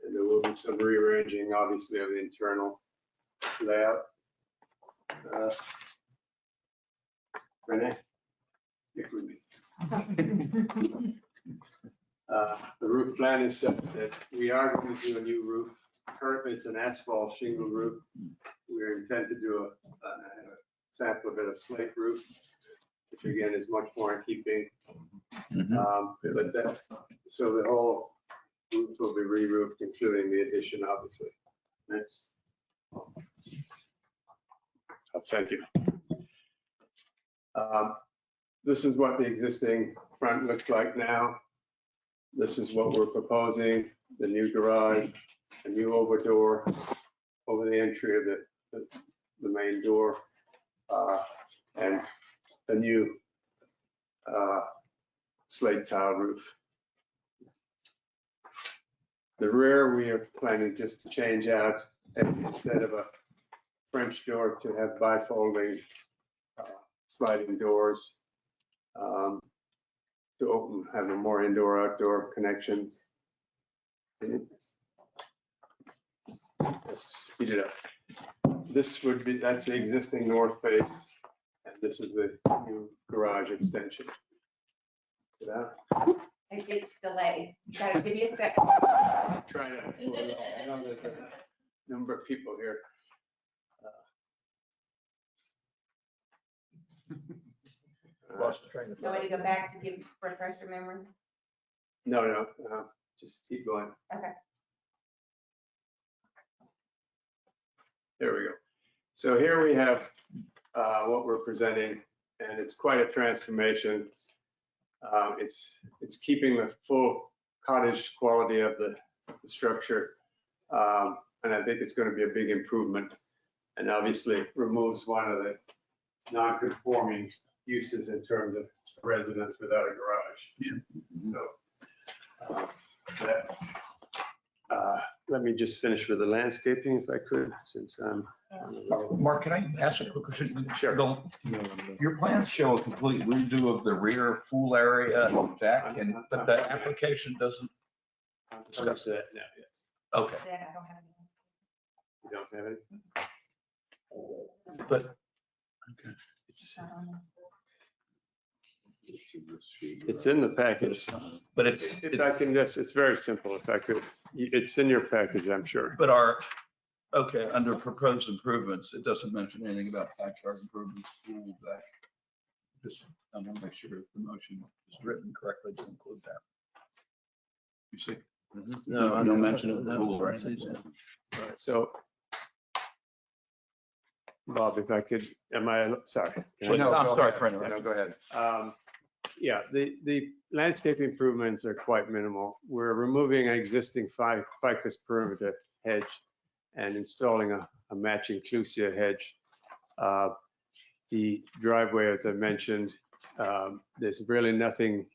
And there will be some rearranging, obviously, of the internal layout. Renee, stick with me. The roof plan is set that we are going to do a new roof. Currently, it's an asphalt shingle roof. We intend to do a sample of a slate roof, which again is much more in keeping. So the whole roof will be re-roofed, including the addition, obviously. Next. Oh, thank you. This is what the existing front looks like now. This is what we're proposing, the new garage, a new over door over the entry of the main door, and a new slate tile roof. The rear, we are planning just to change out, and instead of a French door, to have bifolding sliding doors to open, have a more indoor-outdoor connection. Let's speed it up. This would be, that's the existing north face, and this is the new garage extension. It gets delayed. You gotta give me a second. I'm trying to, I know there's a number of people here. Lost the train of You want thought. me to go back to refresh your memory? No, just keep going. Okay. There we go. So here we have what we're presenting, and it's quite a transformation. It's keeping the full cottage quality of the structure, and I think it's going to be a big improvement, and obviously removes one of the non-conforming uses in terms of residence without a garage. So let me just finish with the landscaping if I could, since I'm on the road. Mark, can I ask a quick question? Sure. Your plans show a complete redo of the rear pool area deck, but the application doesn't. I'm discussing that now, yes. Okay, Then I don't have any. You don't have any? but. Okay. It's in the package. But it's, If I can just, it's very simple, if I could. It's in your package, I'm sure. but okay, under proposed improvements, it doesn't mention anything about backyard improvements, pool deck. Just, I want to make sure the motion is written correctly to include that. You see? No mention of the pool or anything. All right, so Bob, if I could, sorry. Can I- No, I'm go sorry ahead. for interrupting. No, go ahead. Yeah, the landscape improvements are quite minimal. We're removing an existing ficus perimeter hedge and installing a matching clusia hedge. The driveway, as I mentioned, there's really nothing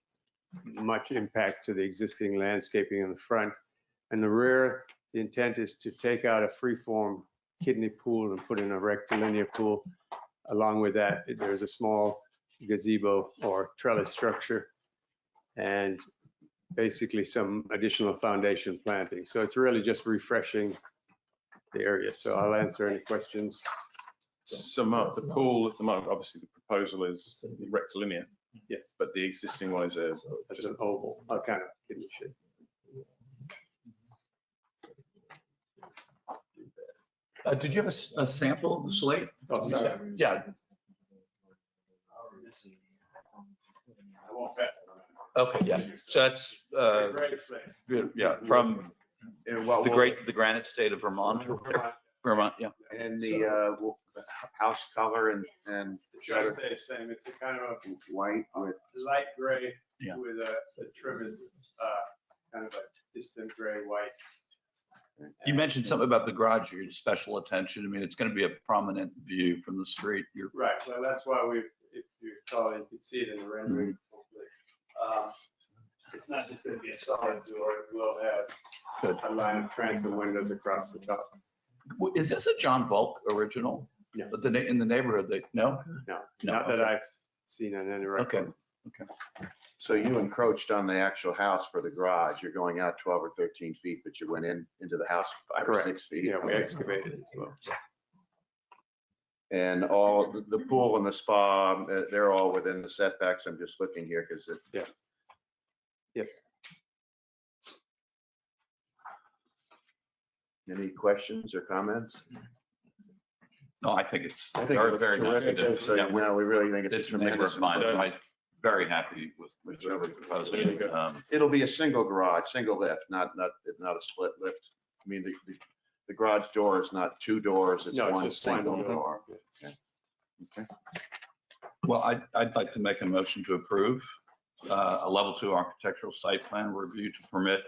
much impact to the existing landscaping in the front. And the rear, the intent is to take out a free-form kidney pool and put in a rectilinear pool. Along with that, there's a small gazebo or trellis structure and basically some additional foundation planting. So it's really just refreshing the area. So I'll answer any questions. So Mark, the pool at the moment, obviously the proposal is rectilinear. Yes. But the existing one is Just an oval, a kind of kidney shape. Did you have a sample of the slate? Oh, sorry. Yeah, I won't bet. okay, yeah. So that's, yeah, from And what the will- the granite state of Vermont. Vermont, yeah. And the house color and It's going to stay the same. It's a kind of white with, a light gray Yeah. with a trim is kind of a distant gray white. You mentioned something about the garage, your special attention. I mean, it's going to be a prominent view from the street. You're Right, so that's why if you saw it, you could see it in the rendering. It's not just going to be a solid door, it will Good. have a line of transom windows across the top. Is this a John Volk original? No. But in the neighborhood, no? No, No, not that okay. I've seen on any Okay. record. so you encroached on the actual house for the garage. You're going out 12 or 13 feet, but you went into the house 5 or Correct. 6 feet. Yeah, we excavated as well. And all, the pool and the spa, they're all within the setbacks. I'm just looking here because it. Yeah. Yes. Any questions or comments? No, I think it's I think it very, looks very nice. terrific. So, Yeah, we really think it's it's a a neighbor tremendous. of mine, so improvement. I'm very happy with what you're proposing. It'll be a single garage, single lift, not a split lift. I mean, the garage door is not two doors, it's No, it's one just one single door. door. Okay. Well, I'd like to make a motion to approve a level 2 architectural site plan review to permit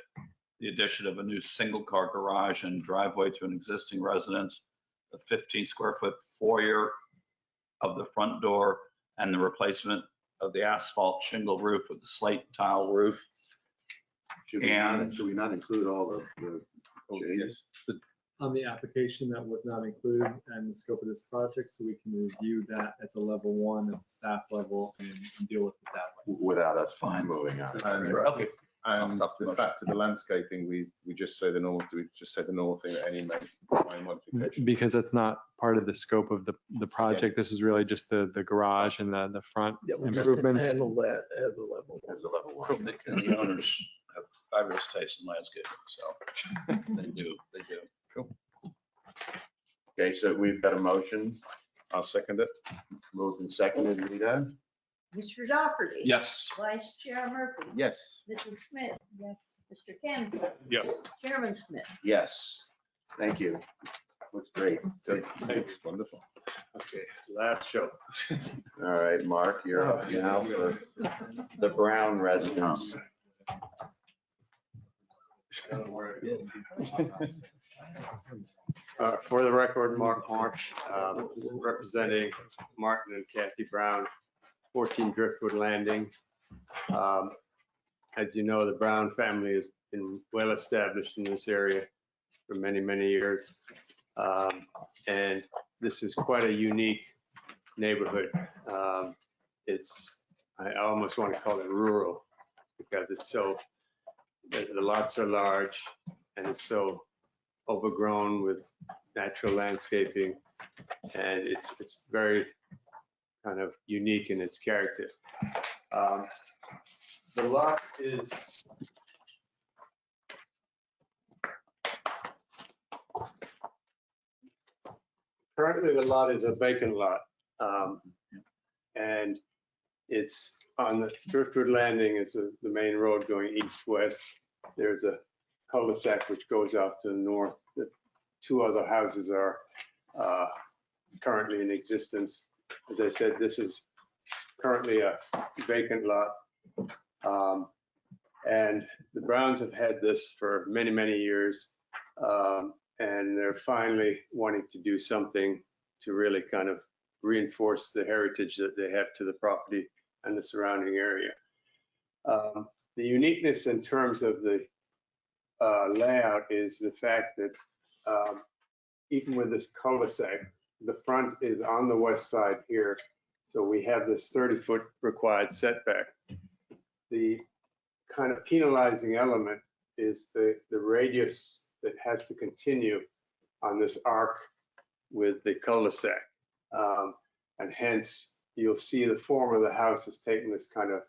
the addition of a new single-car garage and driveway to an existing residence, a 15 square foot foyer of the front door, and the replacement of the asphalt shingle roof with the slate tile roof. Should And- we not include all the changes? On the application that was not included in the scope of this project, so we can review that as a level 1 at the staff level and deal with it that way. Without us Fine. moving on. Okay. And the fact of the landscaping, we just say the normal, do we just say the normal thing that any minor modification? Because that's not part of the scope of the project. This is really just the garage and the front Yeah, we just improvements. handle that as a level. As a level one. And the owners have fabulous taste in landscaping, so they do. Okay, so we've got a motion, I'll second it. moved and seconded, Rita. Mr. Doherty. Yes. Vice Chair Murphy. Yes. Mrs. Smith. Yes. Mr. Canfield. Yes. Chairman Smith. Yes, thank you. Looks great. Thanks. Wonderful. Okay, last show. All right, Mark, you're up now for the Brown residence. For the record, Mark Marsh, representing Martin and Kathy Brown, 14 Driftwood Landing. As you know, the Brown family has been well established in this area for many, many years. And this is quite a unique neighborhood. I almost want to call it rural because it's so, the lots are large and it's so overgrown with natural landscaping, and it's very kind of unique in its character. The lot is currently the lot is a vacant lot, and it's on the Driftwood Landing is the main road going east-west. There's a cul-de-sac which goes off to the north. The two other houses are currently in existence. As I said, this is currently a vacant lot. And the Browns have had this for many, many years. And they're finally wanting to do something to really kind of reinforce the heritage that they have to the property and the surrounding area. The uniqueness in terms of the layout is the fact that even with this cul-de-sac, the front is on the west side here. So we have this 30-foot required setback. The kind of penalizing element is the radius that has to continue on this arc with the cul-de-sac. And hence, you'll see the form of the house is taking this kind of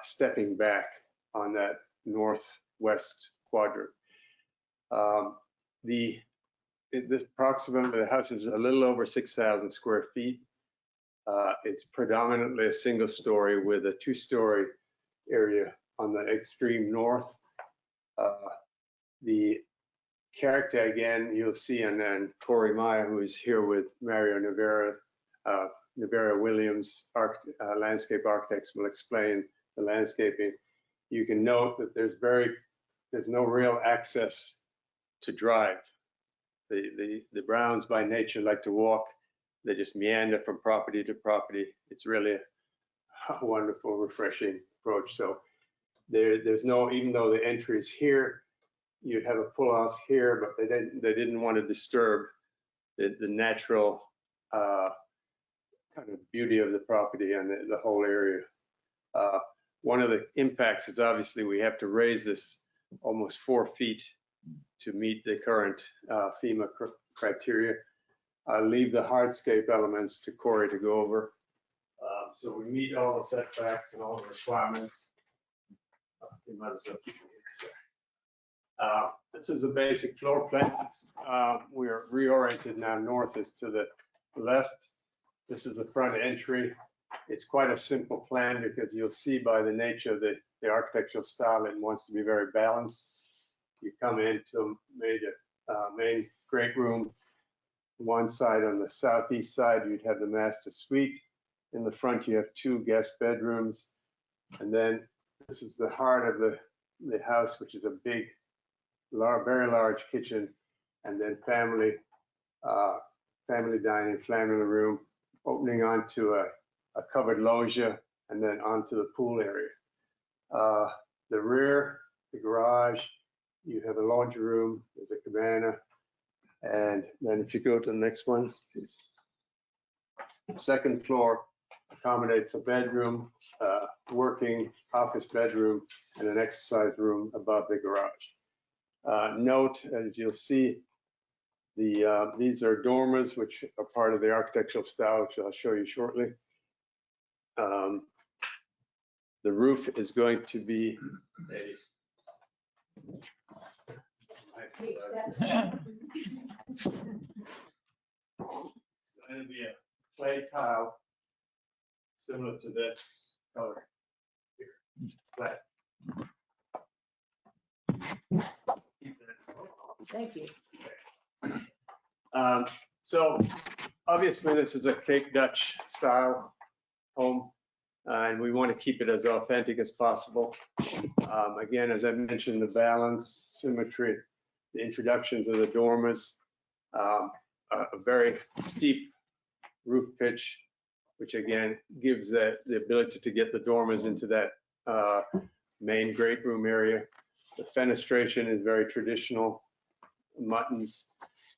stepping back on that northwest quadrant. This approximately, the house is a little over 6,000 square feet. It's predominantly a single story with a 2-story area on the extreme north. The character, again, you'll see, and then Corey Maya, who is here with Mario Navarra Williams, landscape architects, will explain the landscaping. You can note that there's no real access to drive. The Browns by nature like to walk. They just meander from property to property. It's really a wonderful, refreshing approach. So there's no, even though the entry is here, you'd have a pull off here, but they didn't want to disturb the natural kind of beauty of the property and the whole area. One of the impacts is obviously we have to raise this almost 4 feet to meet the current FEMA criteria. I'll leave the hardscape elements to Corey to go over. So we meet all the setbacks and all the requirements. You might as well keep it here. So, this is a basic floor plan. We're reoriented now. North is to the left. This is the front entry. It's quite a simple plan because you'll see by the nature of the architectural style, it wants to be very balanced. You come into a main great room. One side, on the southeast side, you'd have the master suite. In the front, you have 2 guest bedrooms. And then this is the heart of the house, which is a big, very large kitchen. And then family dining, family room, opening onto a covered loggia, and then onto the pool area. The rear, the garage, you have a laundry room, there's a cabana. And then if you go to the next one, please. The second floor accommodates a bedroom, working office bedroom, and an exercise room above the garage. Note, as you'll see, these are dormers, which are part of the architectural style, which I'll show you shortly. The roof is going to be it's going to be a clay tile similar to this color here. Flat. Thank you. So obviously this is a Cape Dutch style home, and we want to keep it as authentic as possible. Again, as I mentioned, the balance, symmetry, the introductions of the dormers, a very steep roof pitch, which again gives the ability to get the dormers into that main great room area. The fenestration is very traditional, muttons.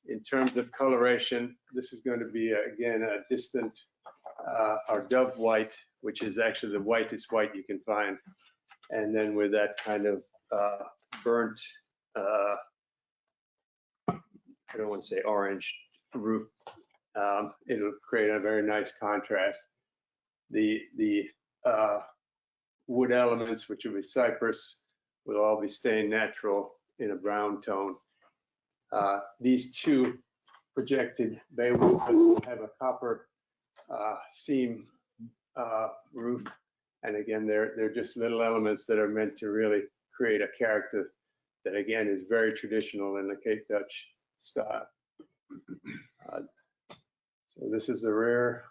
In terms of coloration, this is going to be, again, a distant or dove white, which is actually the whitest white you can find. And then with that kind of burnt, I don't want to say orange roof, it'll create a very nice contrast. The wood elements, which will be cypress, will all be stained natural in a brown tone. These 2 projected bay windows will have a copper seam roof, and again, they're just little elements that are meant to really create a character that again is very traditional in the Cape Dutch style. So this is the rear.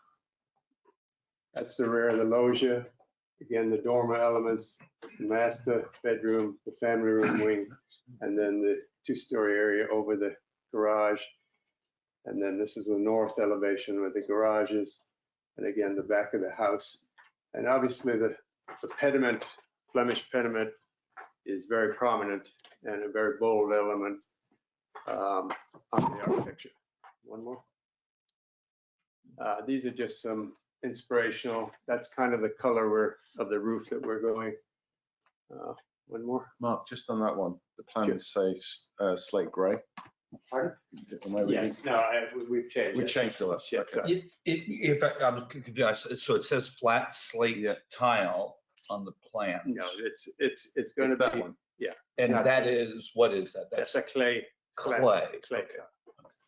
That's the rear of the loggia. Again, the dormer elements, the master bedroom, the family room wing, and then the 2-story area over the garage. And then this is the north elevation with the garages, and again, the back of the house. And obviously the pediment, Flemish pediment, is very prominent and a very bold element on the architecture. One more. These are just some inspirational, that's kind of the color of the roof that we're going. One more. Mark, just on that one, the plans say slate gray. Pardon? Am I reading? Yes, no, we've changed. We it. changed all that. Yeah, Okay. sorry. If I'm confused, so it says flat slate Yeah. tile on the plan. No, it's going to It's that be, one. yeah. And not that slate. is, what is that? That's a clay. clay. Clay,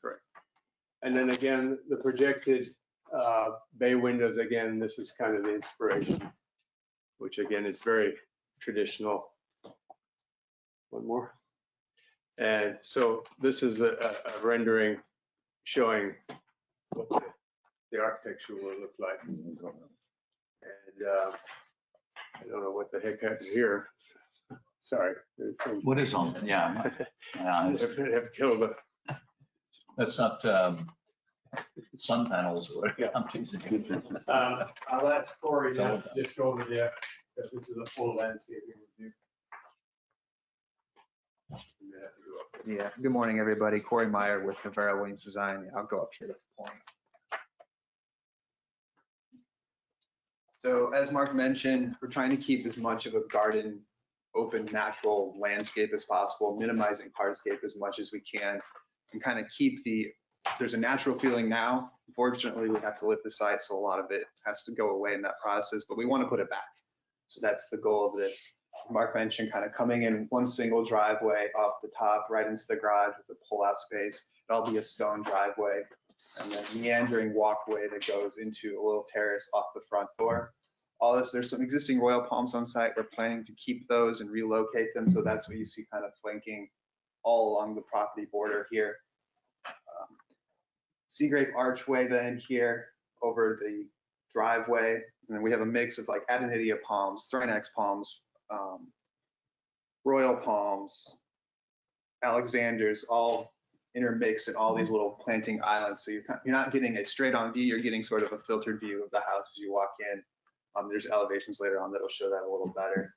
correct. And then again, the projected bay windows, again, this is kind of the inspiration, which again is very traditional. One more. And so this is a rendering showing what the architecture will look like. And I don't know what the heck happened here. Sorry. There's some. What is on, yeah. Have killed it. That's not sun panels or whatever. I'm teasing you. I'll ask Corey now to just go over there, because this is a full landscaping review. Yeah, good morning, everybody. Corey Meyer with Confer Williams Design. I'll go up here to the point. So as Mark mentioned, we're trying to keep as much of a garden, open, natural landscape as possible, minimizing hardscape as much as we can, and kind of keep there's a natural feeling now. Unfortunately, we have to lift the site, so a lot of it has to go away in that process, but we want to put it back. So that's the goal of this. Mark mentioned kind of coming in one single driveway off the top right into the garage with a pull-out space. It'll be a stone driveway, and then meandering walkway that goes into a little terrace off the front door. All this, there's some existing royal palms on site. We're planning to keep those and relocate them. So that's what you see kind of flanking all along the property border here. Sea grape archway then here over the driveway. And then we have a mix of like Adenidia palms, Thrynax palms, royal palms, Alexanders, all intermixed in all these little planting islands. So you're not getting a straight on view, you're getting sort of a filtered view of the house as you walk in. There's elevations later on that'll show that a little better.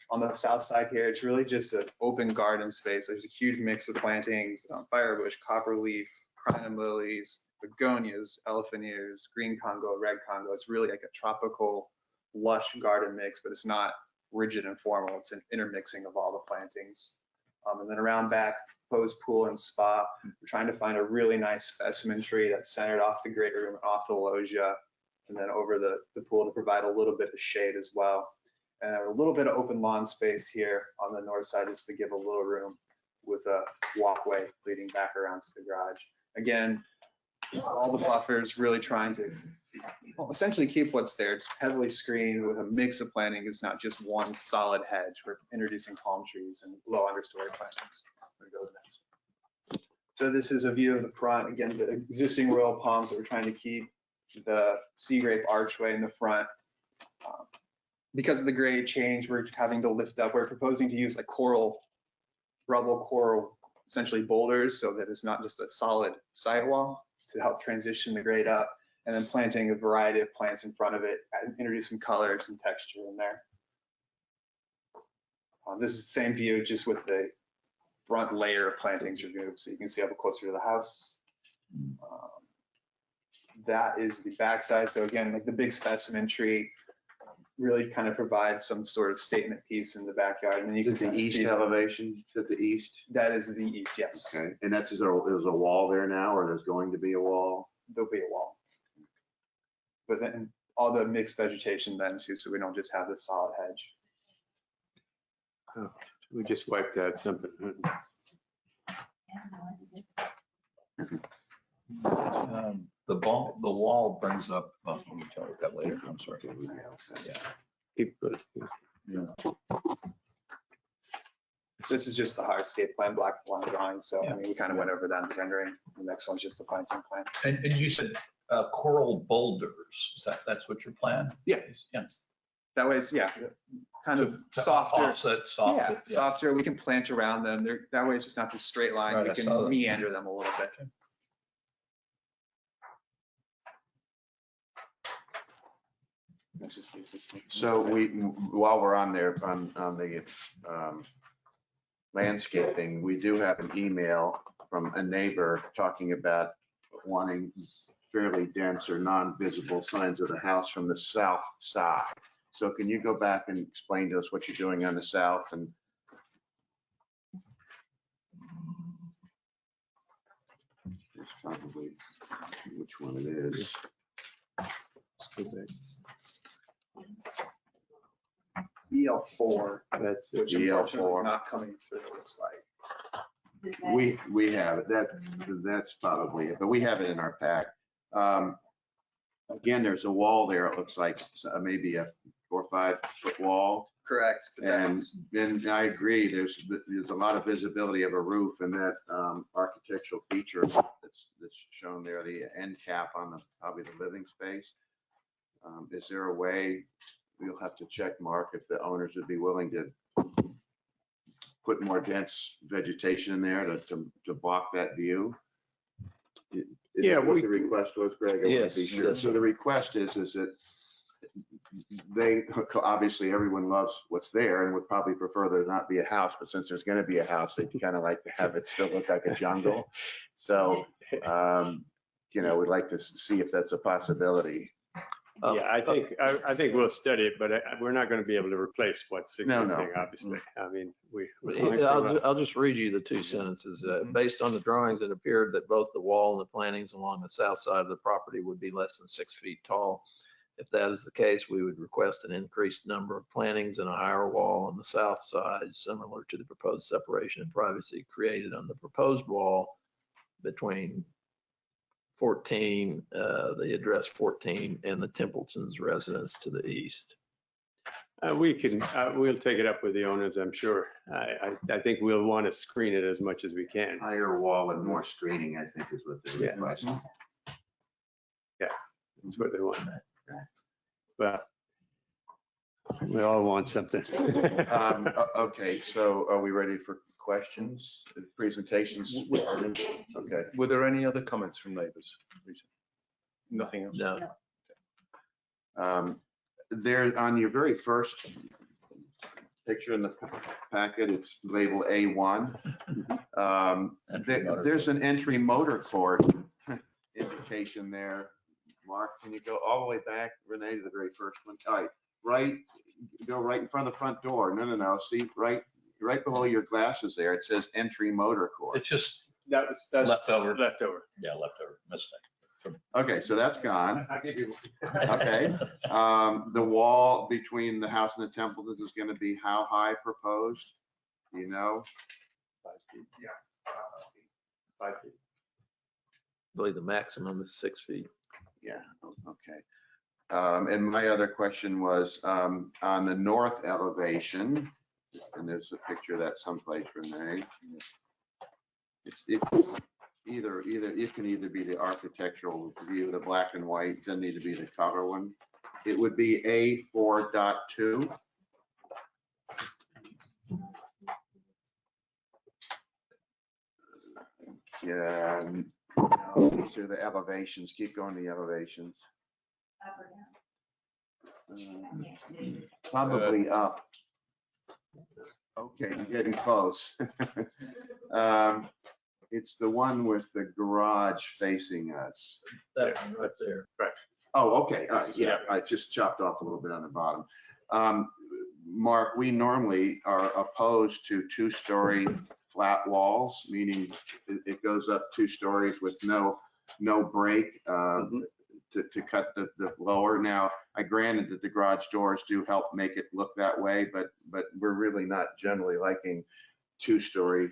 On the south side here, it's really just an open garden space. There's a huge mix of plantings, firebush, copperleaf, crinum lilies, begonias, elephant ears, green Congo, red Congo. It's really like a tropical, lush garden mix, but it's not rigid and formal. It's an intermixing of all the plantings. And then around back, proposed pool and spa. We're trying to find a really nice specimen tree that's centered off the great room, off the loggia, and then over the pool to provide a little bit of shade as well. And a little bit of open lawn space here on the north side just to give a little room with a walkway leading back around to the garage. Again, all the buffers really trying to essentially keep what's there. It's heavily screened with a mix of planting. It's not just one solid hedge. We're introducing palm trees and low understory plantings. I'm gonna go to the next. So this is a view of the front. Again, the existing royal palms that we're trying to keep, the sea grape archway in the front. Because of the grade change, we're having to lift up. We're proposing to use like rubble coral, essentially boulders, so that it's not just a solid sidewall to help transition the grade up, and then planting a variety of plants in front of it and introduce some color, some texture in there. This is the same view, just with the front layer of plantings removed, so you can see up closer to the house. That is the backside. So again, like the big specimen tree really kind of provides some sort of statement piece in the backyard. And then you can The east elevation to the east? That is the east, yes. Okay, and there's a wall there now, or there's going to be a wall? There'll be a wall. But then all the mixed vegetation then too, so we don't just have the solid hedge. Oh, we just wiped out something. The wall brings up, well, we can talk about that later. I'm sorry. Yeah. Keep going. Yeah. This is just the hardscape plan, black line drawing. So I mean, we kind of went over that in the rendering. The next one's just the planting plan. And you said coral boulders. That's what your plan? Yeah. Yeah. That way it's, yeah, kind of To softer. offset, softer. Yeah, softer. We can plant around them. That way it's just not the straight line. Right, We I saw can that. meander them a little bit. Let's just use this one. So while we're on there, on the landscaping, we do have an email from a neighbor talking about wanting fairly dense or non-visible signs of the house from the south side. So can you go back and explain to us what you're doing on the south and there's probably which one it is. EL4, That's which EL4. unfortunately is not coming through, it looks like. We have it. That's probably it, but we have it in our pack. Again, there's a wall there. It looks like maybe a 4 or 5 foot wall. Correct. but that And was- then I agree, there's a lot of visibility of a roof and that architectural feature that's shown there, the end cap on the, probably the living space. Is there a way, we'll have to check, Mark, if the owners would be willing to put more dense vegetation in there to block that view? Is Yeah, that what we- the request was, Greg? I wanna Yes, be sure. yes. So the request is that they, obviously everyone loves what's there and would probably prefer there not be a house, but since there's gonna be a house, they kind of like to have it still look like a jungle. So, we'd like to see if that's a possibility. Yeah, I think we'll study it, but we're not going to be able to replace what's No. existing, obviously. I mean, I'll just read you the 2 sentences. Based on the drawings, it appeared that both the wall and the plantings along the south side of the property would be less than 6 feet tall. If that is the case, we would request an increased number of plantings and a higher wall on the south side, similar to the proposed separation and privacy created on the proposed wall between 14, the address 14 and the Templeton's residence to the east. we'll take it up with the owners, I'm sure. I think we'll want to screen it as much as we can. Higher wall and more screening, I think is what they're Yeah. requesting. That's what they want. Well, we all want something. Okay, so are we ready for questions, presentations? Okay. Were there any other comments from neighbors? Nothing else? No. There, on your very first picture in the packet, it's labeled A1. There's an entry motor court indication there. Mark, can you go all the way back, Renee, to the very first one? All right, go right in front of the front door. No. See, right below your glasses there, it says entry motor court. It's just That's Leftover. Leftover. mistake. Okay, so that's gone. I'll give you. Okay. The wall between the house and the Templetons is going to be how high proposed? Do you know? 5 feet. Yeah. 5 feet. I believe the maximum is 6 feet. Yeah, okay. And my other question was on the north elevation, and there's a picture of that someplace, Renee. It can either be the architectural view, the black and white, doesn't need to be the color one. It would be A4.2. Yeah, these are the elevations. Keep going to the elevations. Probably up. Okay, you're getting close. It's the one with the garage facing us. That one right there. Oh, okay. Yeah, I just chopped off a little bit on the bottom. Mark, we normally are opposed to 2-story flat walls, meaning it goes up 2 stories with no break to cut the lower. Now, I granted that the garage doors do help make it look that way, but we're really not generally liking 2-story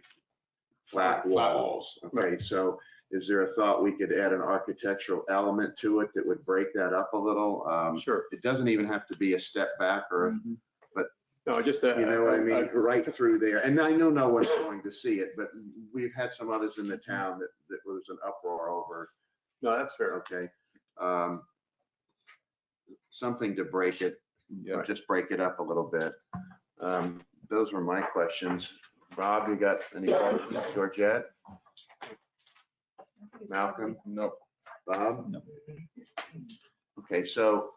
flat walls. Okay, so is there a thought we could add an architectural element to it that would break that up a little? Sure. It doesn't even have to be a step back or, No, just you know what I mean, right through there. And I know no one's going to see it, but we've had some others in the town that was an uproar over. No, that's fair. Okay. Something to break it, just break it up a little bit. Those were my questions. Rob, you got any questions? Georgette? Malcolm? No. Bob? No. Okay, so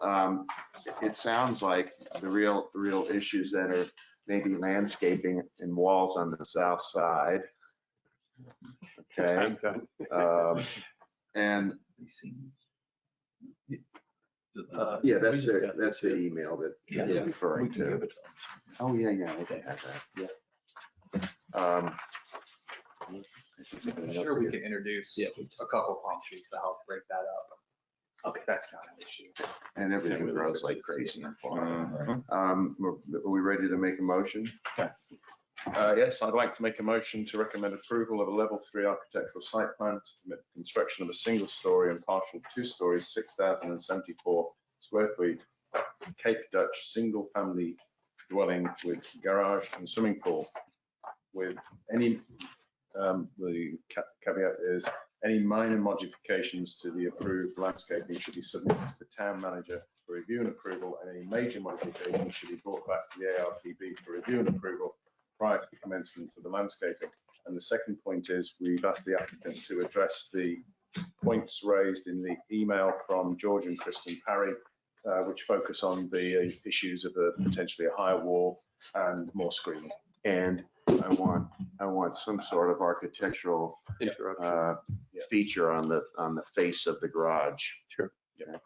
it sounds like the real issues that are maybe landscaping and walls on the south side. Okay, I'm done. and yeah, that's the email that you're referring to. Oh, yeah, I can have that. Yeah. I'm sure we can introduce a couple palm trees to help break that up. Okay, that's not an issue. And everything grows like crazy in Florida. Are we ready to make a motion? Yes, I'd like to make a motion to recommend approval of a level 3 architectural site plan to permit construction of a single story and partial 2 stories, 6,074 square feet, Cape Dutch single family dwelling with garage and swimming pool with any, the caveat is any minor modifications to the approved landscaping should be submitted to the town manager for review and approval, and any major modifications should be brought back to the ARPB for review and approval prior to the commencement of the landscaping. And the second point is we've asked the applicant to address the points raised in the email from George and Kristen Parry, which focus on the issues of potentially a higher wall and more screening. And I want some sort of architectural feature on the face of the garage. Sure. Okay. Is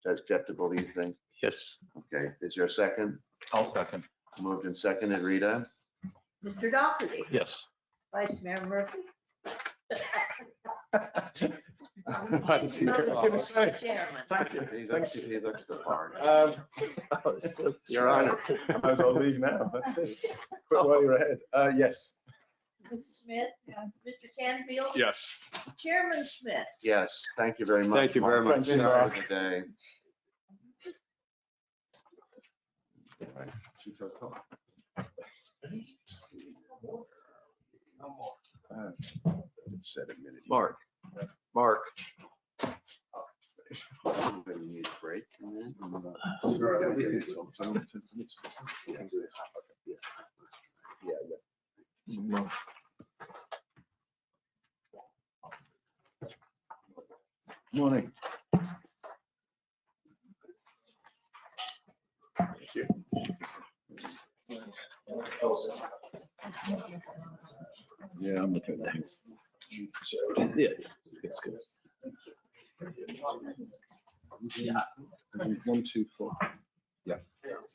that acceptable, do you think? Yes. Okay, is there a second? I'll second. Moved and seconded, Rita? Mr. Doherty. Yes. Vice Mayor Murphy. Thank you. Chairman. Thank you. He looks the part. Your Honor, I might as well leave now. That's it. Quit while you're ahead. Yes. Mrs. Smith, Mr. Canfield. Yes. Chairman Smith. Yes, thank you very much. Thank you very Mark. much. Start of the day. It's 7 minutes. Mark. Everybody needs a break from that? Morning. Yeah, I'm looking at that. Yeah, it's good. Yeah. 1, 2, 4. Yeah. Let's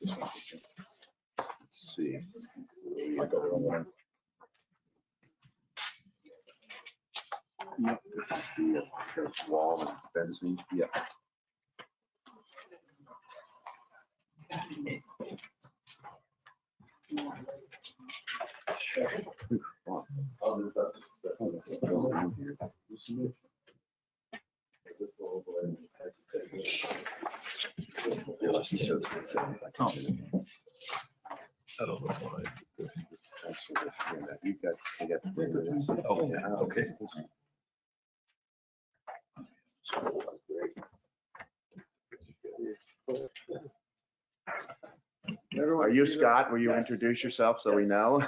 see. I got the wrong one. Yep, this is the wall and fencing. Yeah. Okay. Are you Scott? Will you introduce yourself so we know?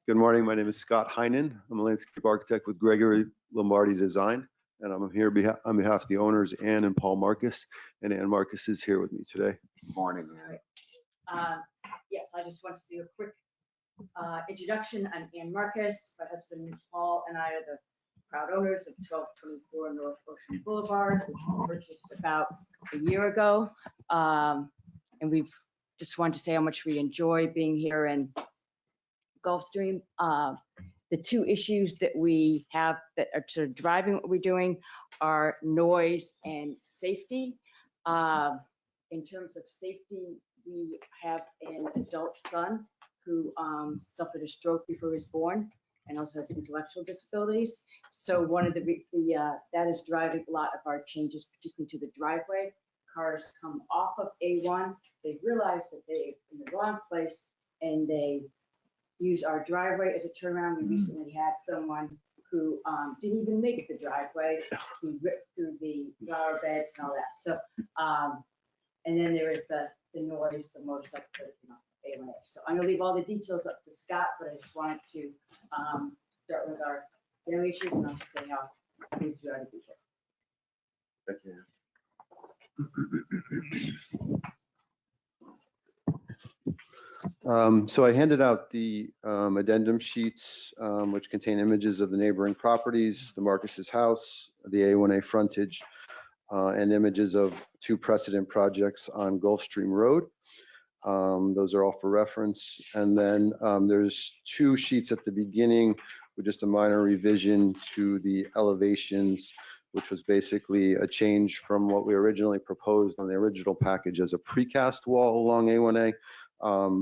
Good morning. My name is Scott Heinen. I'm a landscape architect with Gregory Lombardi Design, and I'm here on behalf of the owners, Ann and Paul Marcus. And Ann Marcus is here with me today. Morning. Yes, I just want to do a quick introduction. I'm Ann Marcus. My husband Paul and I are the proud owners of 1224 North Ocean Boulevard, which we purchased about a year ago. And we've just wanted to say how much we enjoy being here in Gulfstream. The two issues that we have that are sort of driving what we're doing are noise and safety. In terms of safety, we have an adult son who suffered a stroke before he was born and also has intellectual disabilities. So one of that is driving a lot of our changes, particularly to the driveway. Cars come off of A1, they realize that they're in the wrong place and they use our driveway as a turnaround. We recently had someone who didn't even make the driveway. He ripped through the flower beds and all that. So, and then there is the noise, the motorcycle, A1A. So I'm gonna leave all the details up to Scott, but I just wanted to start with our family issues and also say how pleased we are to be here. Thank you. So I handed out the addendum sheets, which contain images of the neighboring properties, the Marcus's house, the A1A frontage, and images of 2 precedent projects on Gulfstream Road. Those are all for reference. And then there's 2 sheets at the beginning with just a minor revision to the elevations, which was basically a change from what we originally proposed on the original package as a precast wall along A1A.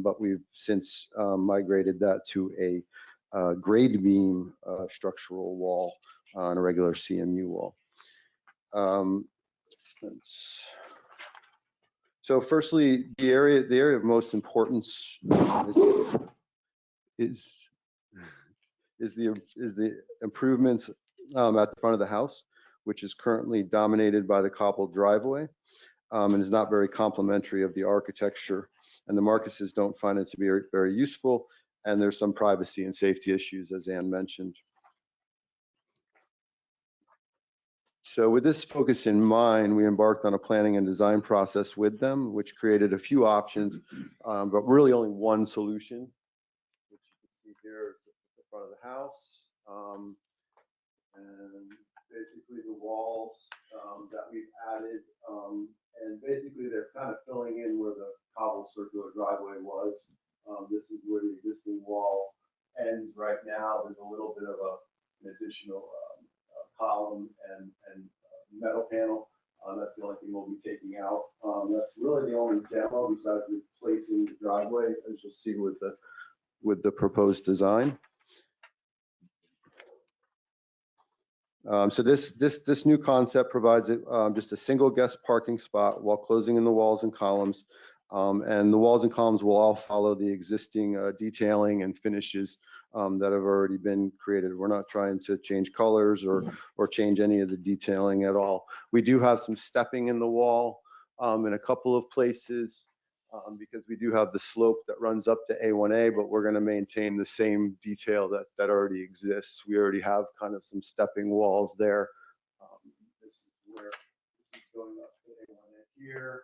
But we've since migrated that to a grade beam structural wall on a regular CMU wall. So firstly, the area of most importance is the improvements at the front of the house, which is currently dominated by the cobbled driveway and is not very complimentary of the architecture. And the Marcuses don't find it to be very useful. And there's some privacy and safety issues, as Ann mentioned. So with this focus in mind, we embarked on a planning and design process with them, which created a few options, but really only one solution, which you can see here is the front of the house. And basically the walls that we've added, and basically they're kind of filling in where the cobble circular driveway was. This is where the existing wall ends right now. There's a little bit of an additional column and metal panel. That's the only thing we'll be taking out. That's really the only demo besides replacing the driveway, as you'll see with the proposed design. So this new concept provides just a single guest parking spot while closing in the walls and columns. And the walls and columns will all follow the existing detailing and finishes that have already been created. We're not trying to change colors or change any of the detailing at all. We do have some stepping in the wall in a couple of places because we do have the slope that runs up to A1A, but we're going to maintain the same detail that already exists. We already have kind of some stepping walls there. This is where this is going up to A1A here.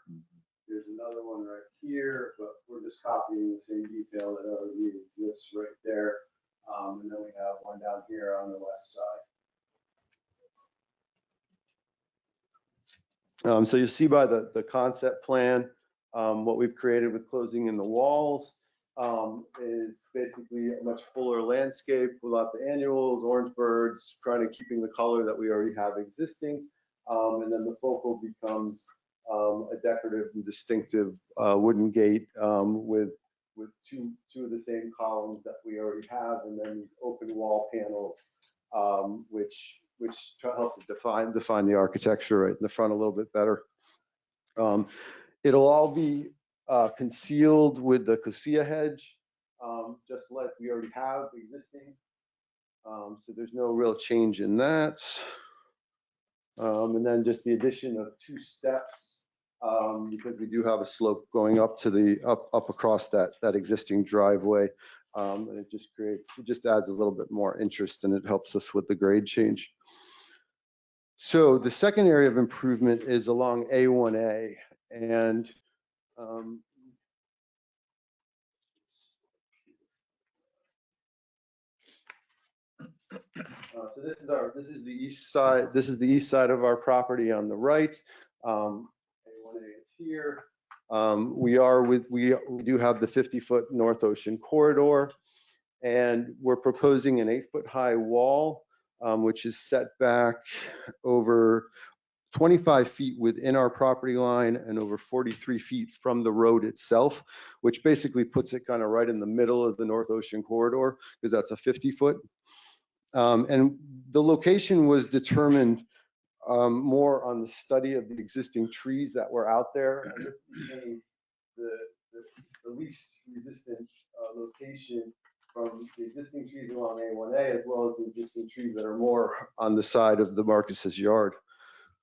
There's another one right here, but we're just copying the same detail that already exists right there. And then we have one down here on the west side. So you see by the concept plan, what we've created with closing in the walls is basically a much fuller landscape with lots of annuals, orange birds, trying to keeping the color that we already have existing. And then the focal becomes a decorative and distinctive wooden gate with two of the same columns that we already have, and then these open wall panels, which help to define the architecture right in the front a little bit better. It'll all be concealed with the cassia hedge, just like we already have existing. So there's no real change in that. And then just the addition of 2 steps, because we do have a slope going up to the up across that existing driveway. And it just adds a little bit more interest, and it helps us with the grade change. So the second area of improvement is along A1A, and so this is the east side. This is the east side of our property on the right. A1A is here. We do have the 50-foot North Ocean corridor, and we're proposing an 8-foot high wall, which is set back over 25 feet within our property line and over 43 feet from the road itself, which basically puts it kind of right in the middle of the North Ocean corridor, because that's a 50-foot. And the location was determined more on the study of the existing trees that were out there. And this became the least resistant location from the existing trees along A1A, as well as the existing trees that are more on the side of the Marcus's yard.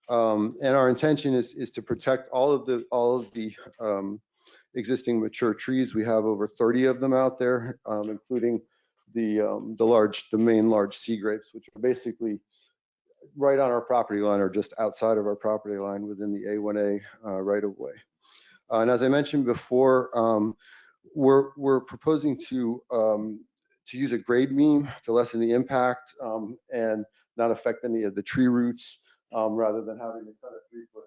And our intention is to protect all of the existing mature trees. We have over 30 of them out there, including the main large sea grapes, which are basically right on our property line or just outside of our property line within the A1A right of way. And as I mentioned before, we're proposing to use a grade beam to lessen the impact and not affect any of the tree roots, rather than having to cut a 3 foot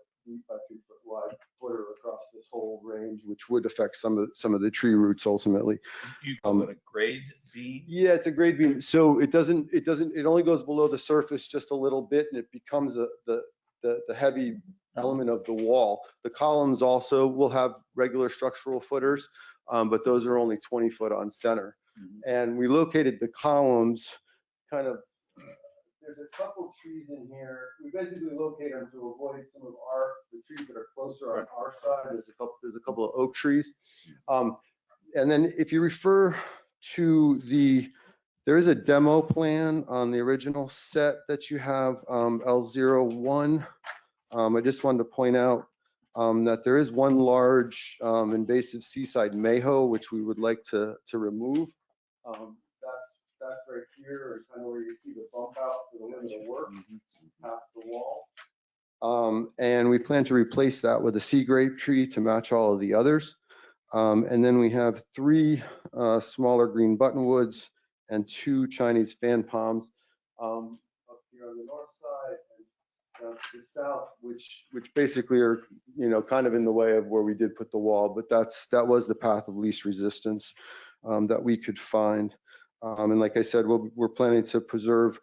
by 3 foot wide footer across this whole range, which would affect some of the tree roots ultimately. You call it a grade beam? Yeah, it's a grade beam. So it only goes below the surface just a little bit, and it becomes the heavy element of the wall. The columns also will have regular structural footers, but those are only 20 foot on center. And we located the columns kind of, there's a couple trees in here. We basically locate them to avoid some of the trees that are closer on our side. There's a couple of oak trees. And then if you refer to there is a demo plan on the original set that you have, L01. I just wanted to point out that there is one large invasive seaside mayho, which we would like to remove. That's right here, kind of where you see the bump out for the limit of work past the wall. And we plan to replace that with a sea grape tree to match all of the others. And then we have 3 smaller green buttonwoods and 2 Chinese fan palms up here on the north side and to the south, which basically are, kind of in the way of where we did put the wall. But that was the path of least resistance that we could find. And like I said, we're planning to preserve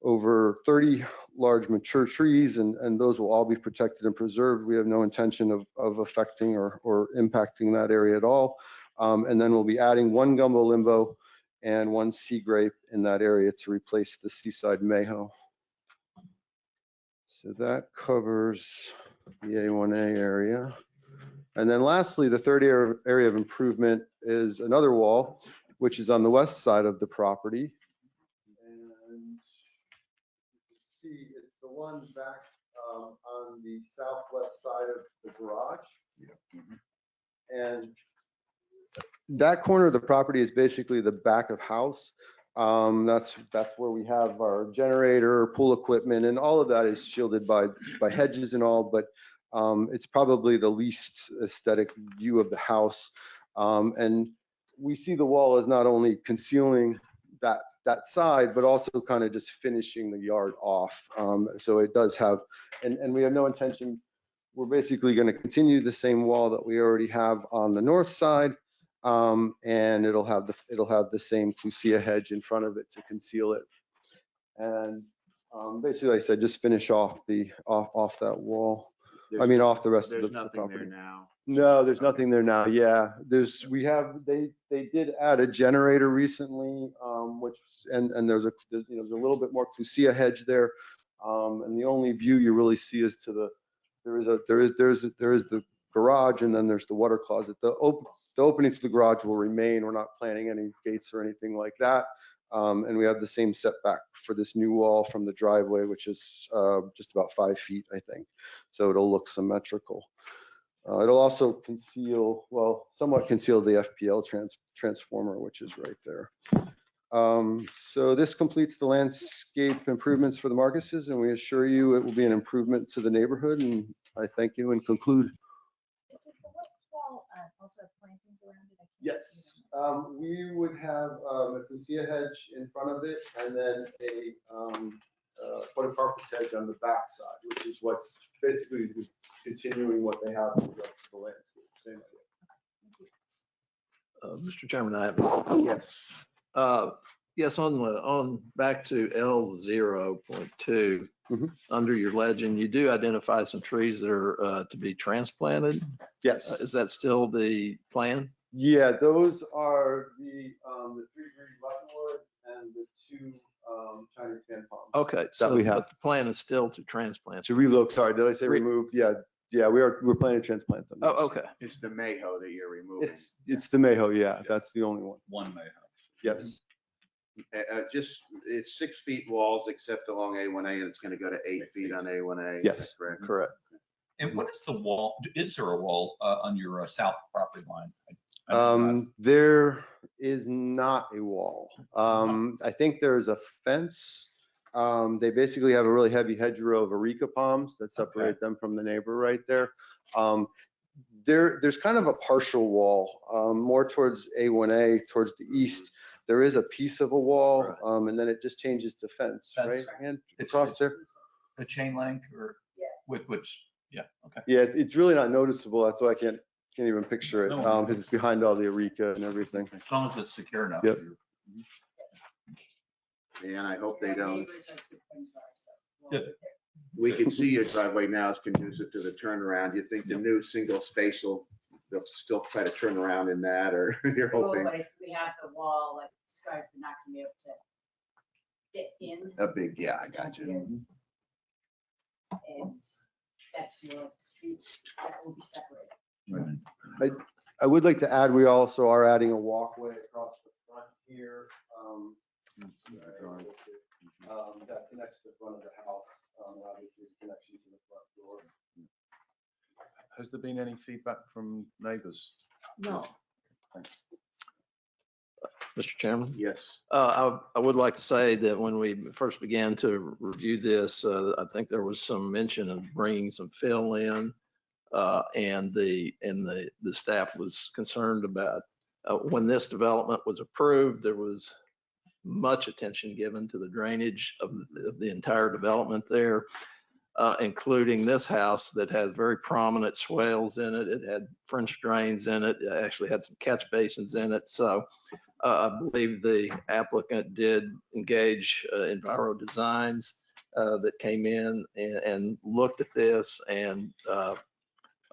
over 30 large mature trees, and those will all be protected and preserved. We have no intention of affecting or impacting that area at all. And then we'll be adding 1 gumbo limbo and 1 sea grape in that area to replace the seaside mayho. So that covers the A1A area. And then lastly, the third area of improvement is another wall, which is on the west side of the property. And you can see it's the one back on the southwest side of the garage. And that corner of the property is basically the back of house. That's where we have our generator, pool equipment, and all of that is shielded by hedges and all, but it's probably the least aesthetic view of the house. And we see the wall as not only concealing that side, but also kind of just finishing the yard off. So it does have, and we have no intention, we're basically going to continue the same wall that we already have on the north side. And it'll have the same clusia hedge in front of it to conceal it. And basically, like I said, just finish off off that wall. Off the rest of the property. There's nothing there now. No, there's nothing there now. Yeah, they did add a generator recently, and there's a little bit more clusia hedge there. And the only view you really see is to there is the garage, and then there's the water closet. The opening to the garage will remain. We're not planning any gates or anything like that. And we have the same setback for this new wall from the driveway, which is just about 5 feet, I think. So it'll look symmetrical. It'll also somewhat conceal the FPL transformer, which is right there. So this completes the landscape improvements for the Marcuses, and we assure you it will be an improvement to the neighborhood. And I thank you and conclude. Does the west wall also have plantings around it? Yes, we would have a clusia hedge in front of it, and then a photocarpus hedge on the back side, which is what's basically continuing what they have in the rest of the landscape. Same idea. Mr. Chairman, I have. Yes. Yes, on back to L0.2, under your legend, you do identify some trees that are to be transplanted. Yes. Is that still the plan? Yeah, those are the 3 green buttonwood and the 2 Chinese fan palms. Okay, so but the plan is still to transplant. To relocate. Sorry, did I say remove? Yeah, we're planning to transplant them. Oh, okay. It's the mayho that you're removing. It's the mayho. Yeah, that's the only one. One mayho. Yes. It's 6 feet walls except along A1A, and it's going to go to 8 feet on A1A. Yes, correct. And what is the wall? Is there a wall on your south property line? There is not a wall. I think there is a fence They basically have a really heavy hedgerow of areca palms that separate them from the neighbor right there. There's kind of a partial wall, more towards A1A, towards the east. There is a piece of a wall, and then it just changes to fence, right? And across there. A chain link or with which, yeah, okay. Yeah, it's really not noticeable. That's why I can't even picture it, because it's behind all the areca and everything. As long as it's secure enough. Yep. And I hope they don't. Neighbors are good friends of ours, so we'll Good. be there. We can see your driveway now is conducive to the turnaround. You think the new single space they'll still try to turn around in that, or you're Oh, hoping but if we have the wall, like described, we're not gonna be able to fit in. a big, yeah, I got you. Yes. And that's for the street that will be separated. I would like to add, we also are adding a walkway across the front here. That connects the front of the house, obviously connection to the front door. Has there been any feedback from neighbours? No. Thanks. Mr. Chairman? Yes. I would like to say that when we first began to review this, I think there was some mention of bringing some fill in. And the staff was concerned about, when this development was approved, there was much attention given to the drainage of the entire development there, including this house that has very prominent swales in it. It had French drains in it. It actually had some catch basins in it. So I believe the applicant did engage Enviro Designs that came in and looked at this and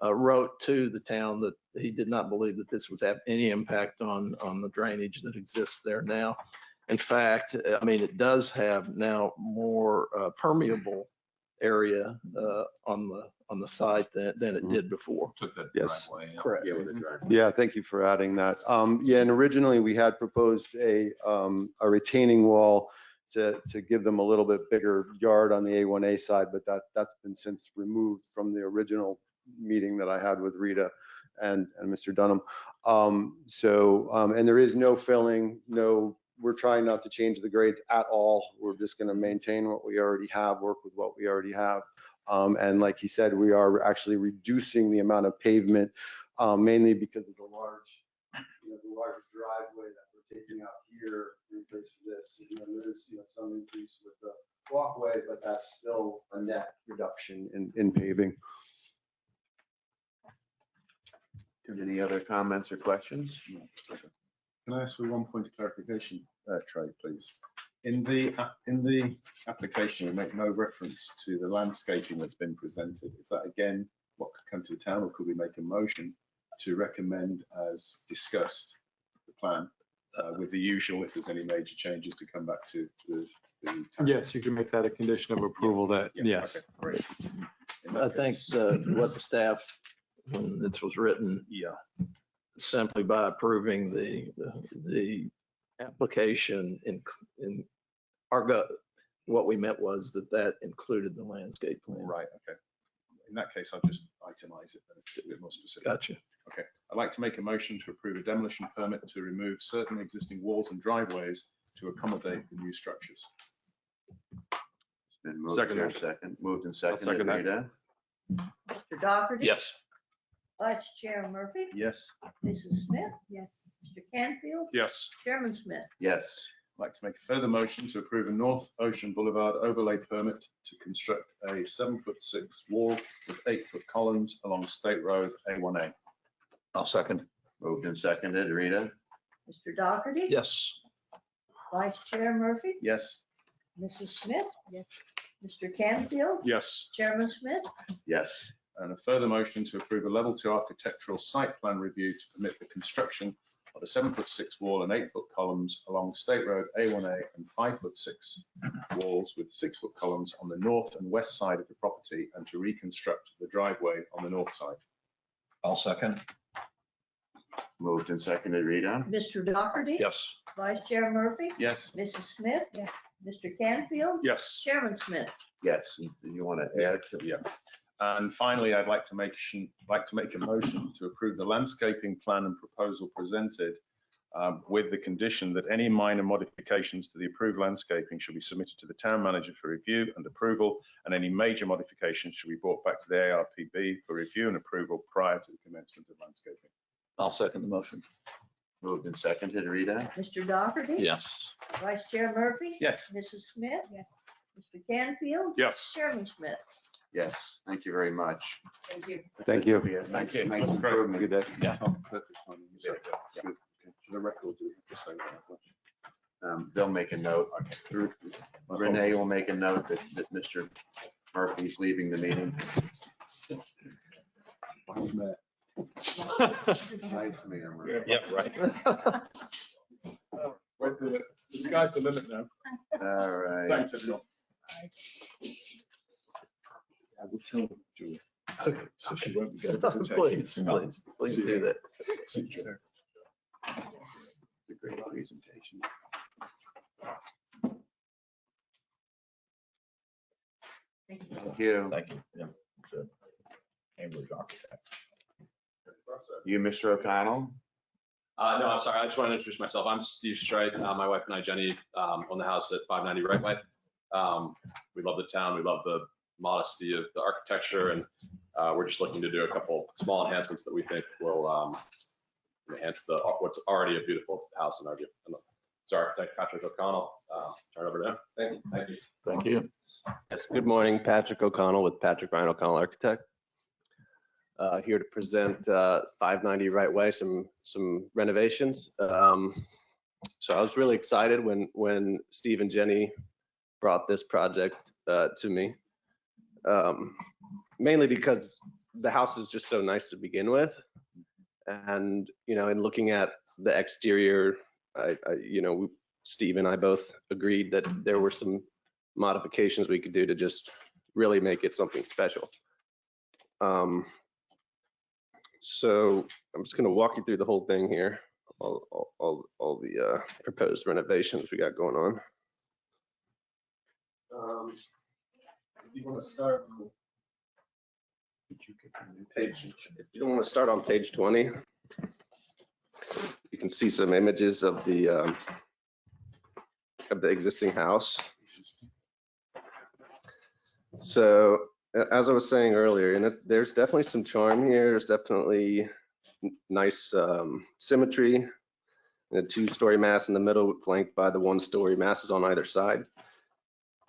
wrote to the town that he did not believe that this would have any impact on the drainage that exists there now. In fact, I mean, it does have now more permeable area on the site than it did before. Took that Yes. driveway. Yeah. Correct. Yeah, with the driveway. Yeah, thank you for adding that. Yeah, and originally we had proposed a retaining wall to give them a little bit bigger yard on the A1A side, but that's been since removed from the original meeting that I had with Rita and Mr. Dunham. And there is no filling, we're trying not to change the grades at all. We're just going to maintain what we already have, work with what we already have. And like he said, we are actually reducing the amount of pavement, mainly because of the large driveway that we're taking out here in place for this. There is some increase with the walkway, but that's still a net reduction in paving. Any other comments or questions? Can I ask for one point of clarification, Trey, please? In the application, we make no reference to the landscaping that's been presented. Is that again what could come to the town, or could we make a motion to recommend as discussed the plan with the usual, if there's any major changes, to come back to the town? Yes, you can make that a condition of approval that, yes. Okay, great. In I that think case- what the staff, when this was written, simply by approving the application in our what we meant was that included the landscape plan. Right, okay. In that case, I'll just itemize it, then it's a bit more specific. Gotcha. Okay, I'd like to make a motion to approve a demolition permit to remove certain existing walls and driveways to accommodate the new structures. It's been moved. Second. There, second. Moved and I'll seconded. second that. Rita? Mr. Dougherty? Yes. Vice Chair Murphy? Yes, Mrs. Smith? Yes. Mr. Canfield? Yes. Chairman Smith? Yes. I'd like to make a further motion to approve a North Ocean Boulevard overlay permit to construct a 7'6" wall with 8-foot columns along State Road A1A. I'll second. Moved and seconded. Rita? Mr. Dougherty? Yes. Vice Chair Murphy? Yes, Mrs. Smith? Yes. Mr. Canfield? Yes. Chairman Smith? Yes. and a further motion to approve a level 2 architectural site plan review to permit the construction of a 7'6" wall and 8-foot columns along State Road A1A and 5'6" walls with 6-foot columns on the north and west side of the property, and to reconstruct the driveway on the north side. I'll second. Moved and seconded. Rita? Mr. Dougherty? Yes. Vice Chair Murphy? Yes. Mrs. Smith? Yes. Mr. Canfield? Yes. Chairman Smith? Yes. Do you want to add? Yeah. And finally, I'd like to make a motion to approve the landscaping plan and proposal presented with the condition that any minor modifications to the approved landscaping should be submitted to the town manager for review and approval, and any major modifications should be brought back to the ARPB for review and approval prior to the commencement of landscaping. I'll second the motion. Moved and seconded, Rita? Mr. Doherty? Yes. Vice Chair Murphy? Yes. Mrs. Smith? Yes. Mr. Canfield? Yes. Chairman Smith? Yes, thank you very much. Thank you. Thank you. Thank you. Nice improvement. Good day. Yeah. Perfect timing. Yeah. Good. For the record, do we have to say that? They'll make a note. Renee will make a note that Mr. Murphy's leaving the meeting. Nice man. Nice man, Murphy. Yeah, right. The sky's the limit now. All right. Thanks, everyone. I will tell Julie. Okay. So she won't be going to take. Please do that. It's a great presentation. Thank you. Thank you. Thank you. Yeah. So, Cambridge architect. You, Mr. O'Connell? No, I'm sorry. I just want to introduce myself. I'm Steve Strite. My wife and I, Jenny, own the house at 590 Right Way. We love the town. We love the modesty of the architecture, and we're just looking to do a couple small enhancements that we think will enhance what's already a beautiful house in our view. Sorry, architect Patrick O'Connell. Turn it over to him. Thank you. Thank you. Thank you. Yes, good morning, Patrick O'Connell with Patrick Ryan O'Connell Architect. Here to present 590 Right Way, some renovations. So I was really excited when Steve and Jenny brought this project to me, mainly because the house is just so nice to begin with. And, in looking at the exterior, Steve and I both agreed that there were some modifications we could do to just really make it something special. So I'm just going to walk you through the whole thing here, all the proposed renovations we got going on. If you want to start on page, if you don't want to start on page 20, you can see some images of the existing house. So as I was saying earlier, and there's definitely some charm here. There's definitely nice symmetry, and a two-story mass in the middle flanked by the one-story masses on either side.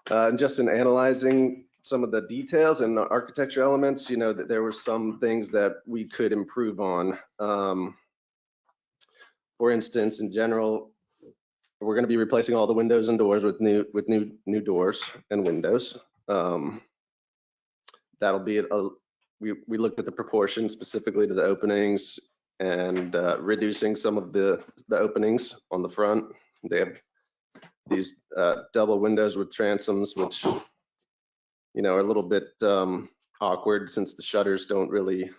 And just in analyzing some of the details and the architecture elements, that there were some things that we could improve on. For instance, in general, we're going to be replacing all the windows and doors with new doors and windows. That'll be we looked at the proportions specifically to the openings and reducing some of the openings on the front. They have these double windows with transoms, which are a little bit awkward since the shutters don't really,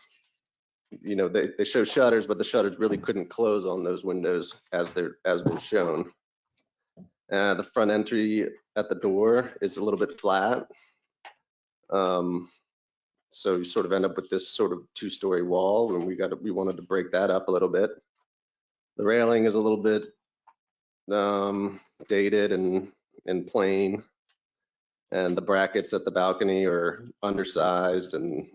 they show shutters, but the shutters really couldn't close on those windows as they're shown. The front entry at the door is a little bit flat. So you sort of end up with this sort of two-story wall, and we wanted to break that up a little bit. The railing is a little bit dated and plain, and the brackets at the balcony are undersized and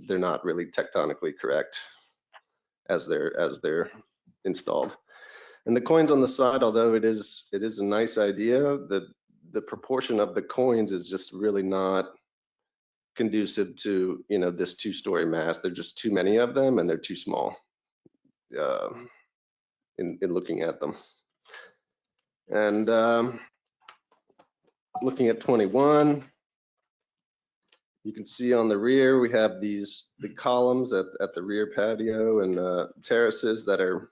they're not really tectonically correct as they're installed. And the coins on the side, although it is a nice idea, the proportion of the coins is just really not conducive to this two-story mass. There're just too many of them, and they're too small in looking at them. And looking at 21, you can see on the rear we have the columns at the rear patio and terraces that are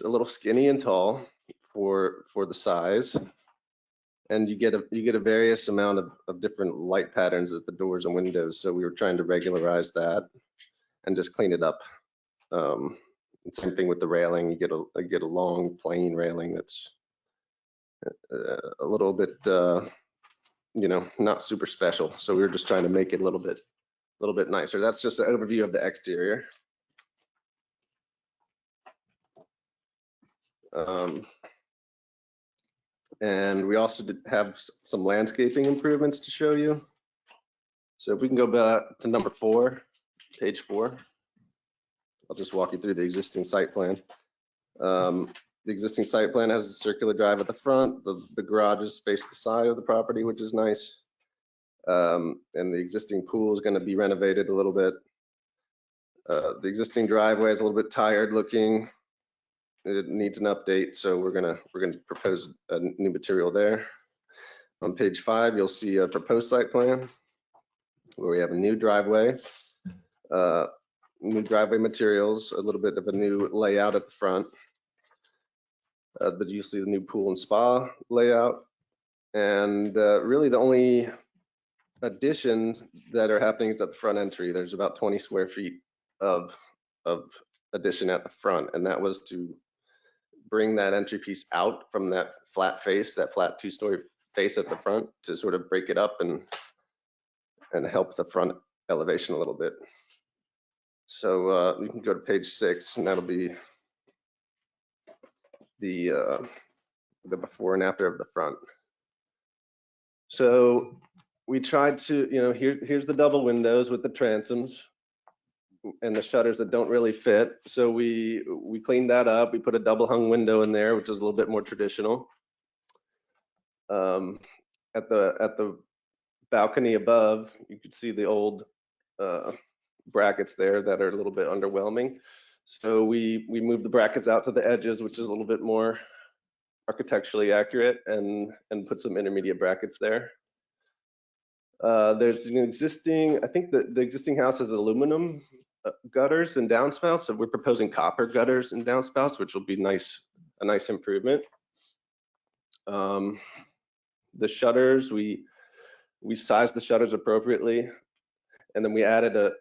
a little skinny and tall for the size. And you get a various amount of different light patterns at the doors and windows. So we were trying to regularize that and just clean it up. Same thing with the railing. You get a long plain railing that's a little bit not super special. So we were just trying to make it a little bit nicer. That's just an overview of the exterior. And we also did have some landscaping improvements to show you. So if we can go back to number 4, page 4, I'll just walk you through the existing site plan. The existing site plan has a circular drive at the front. The garages face the side of the property, which is nice. And the existing pool is going to be renovated a little bit. The existing driveway is a little bit tired looking. It needs an update, so we're gonna propose a new material there. On page 5, you'll see a proposed site plan where we have a new driveway materials, a little bit of a new layout at the front. But you see the new pool and spa layout, and really the only additions that are happening is at the front entry. There's about 20 square feet of addition at the front, and that was to bring that entry piece out from that flat face, that flat 2-story face at the front, to sort of break it up and help the front elevation a little bit. So you can go to page 6, and that'll be the before and after of the front. So we tried to, here's the double windows with the transoms and the shutters that don't really fit. So we cleaned that up. We put a double hung window in there, which is a little bit more traditional. At the balcony above, you could see the old brackets there that are a little bit underwhelming. So we moved the brackets out to the edges, which is a little bit more architecturally accurate, and put some intermediate brackets there. There's an existing, I think the existing house has aluminum gutters and downspouts, so we're proposing copper gutters and downspouts, which will be a nice improvement. The shutters, we sized the shutters appropriately, and then we added a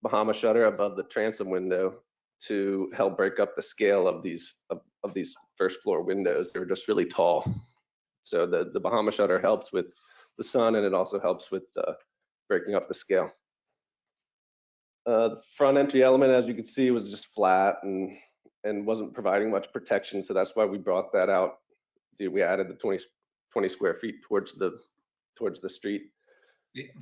Bahama shutter above the transom window to help break up the scale of these first floor windows. They were just really tall. So the Bahama shutter helps with the sun, and it also helps with breaking up the scale. The front entry element, as you can see, was just flat and wasn't providing much protection. So that's why we brought that out. We added the 20 square feet towards the street.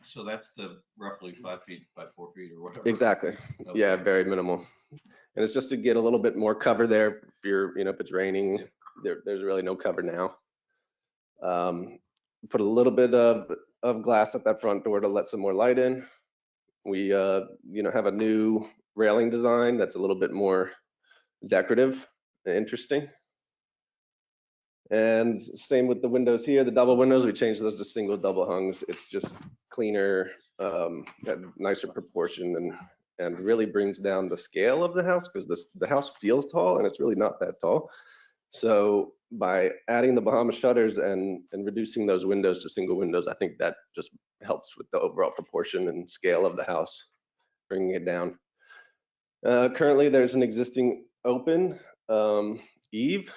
So that's the roughly 5 feet by 4 feet or whatever. Exactly. Okay. Yeah, very minimal. And it's just to get a little bit more cover there. If it's raining, there's really no cover now. Put a little bit of glass at that front door to let some more light in. We have a new railing design that's a little bit more decorative and interesting. And same with the windows here, the double windows, we changed those to single double hungs. It's just cleaner, nicer proportion, and really brings down the scale of the house, because the house feels tall and it's really not that tall. So by adding the Bahama shutters and reducing those windows to single windows, I think that just helps with the overall proportion and scale of the house, bringing it down. Currently, there's an existing open eave,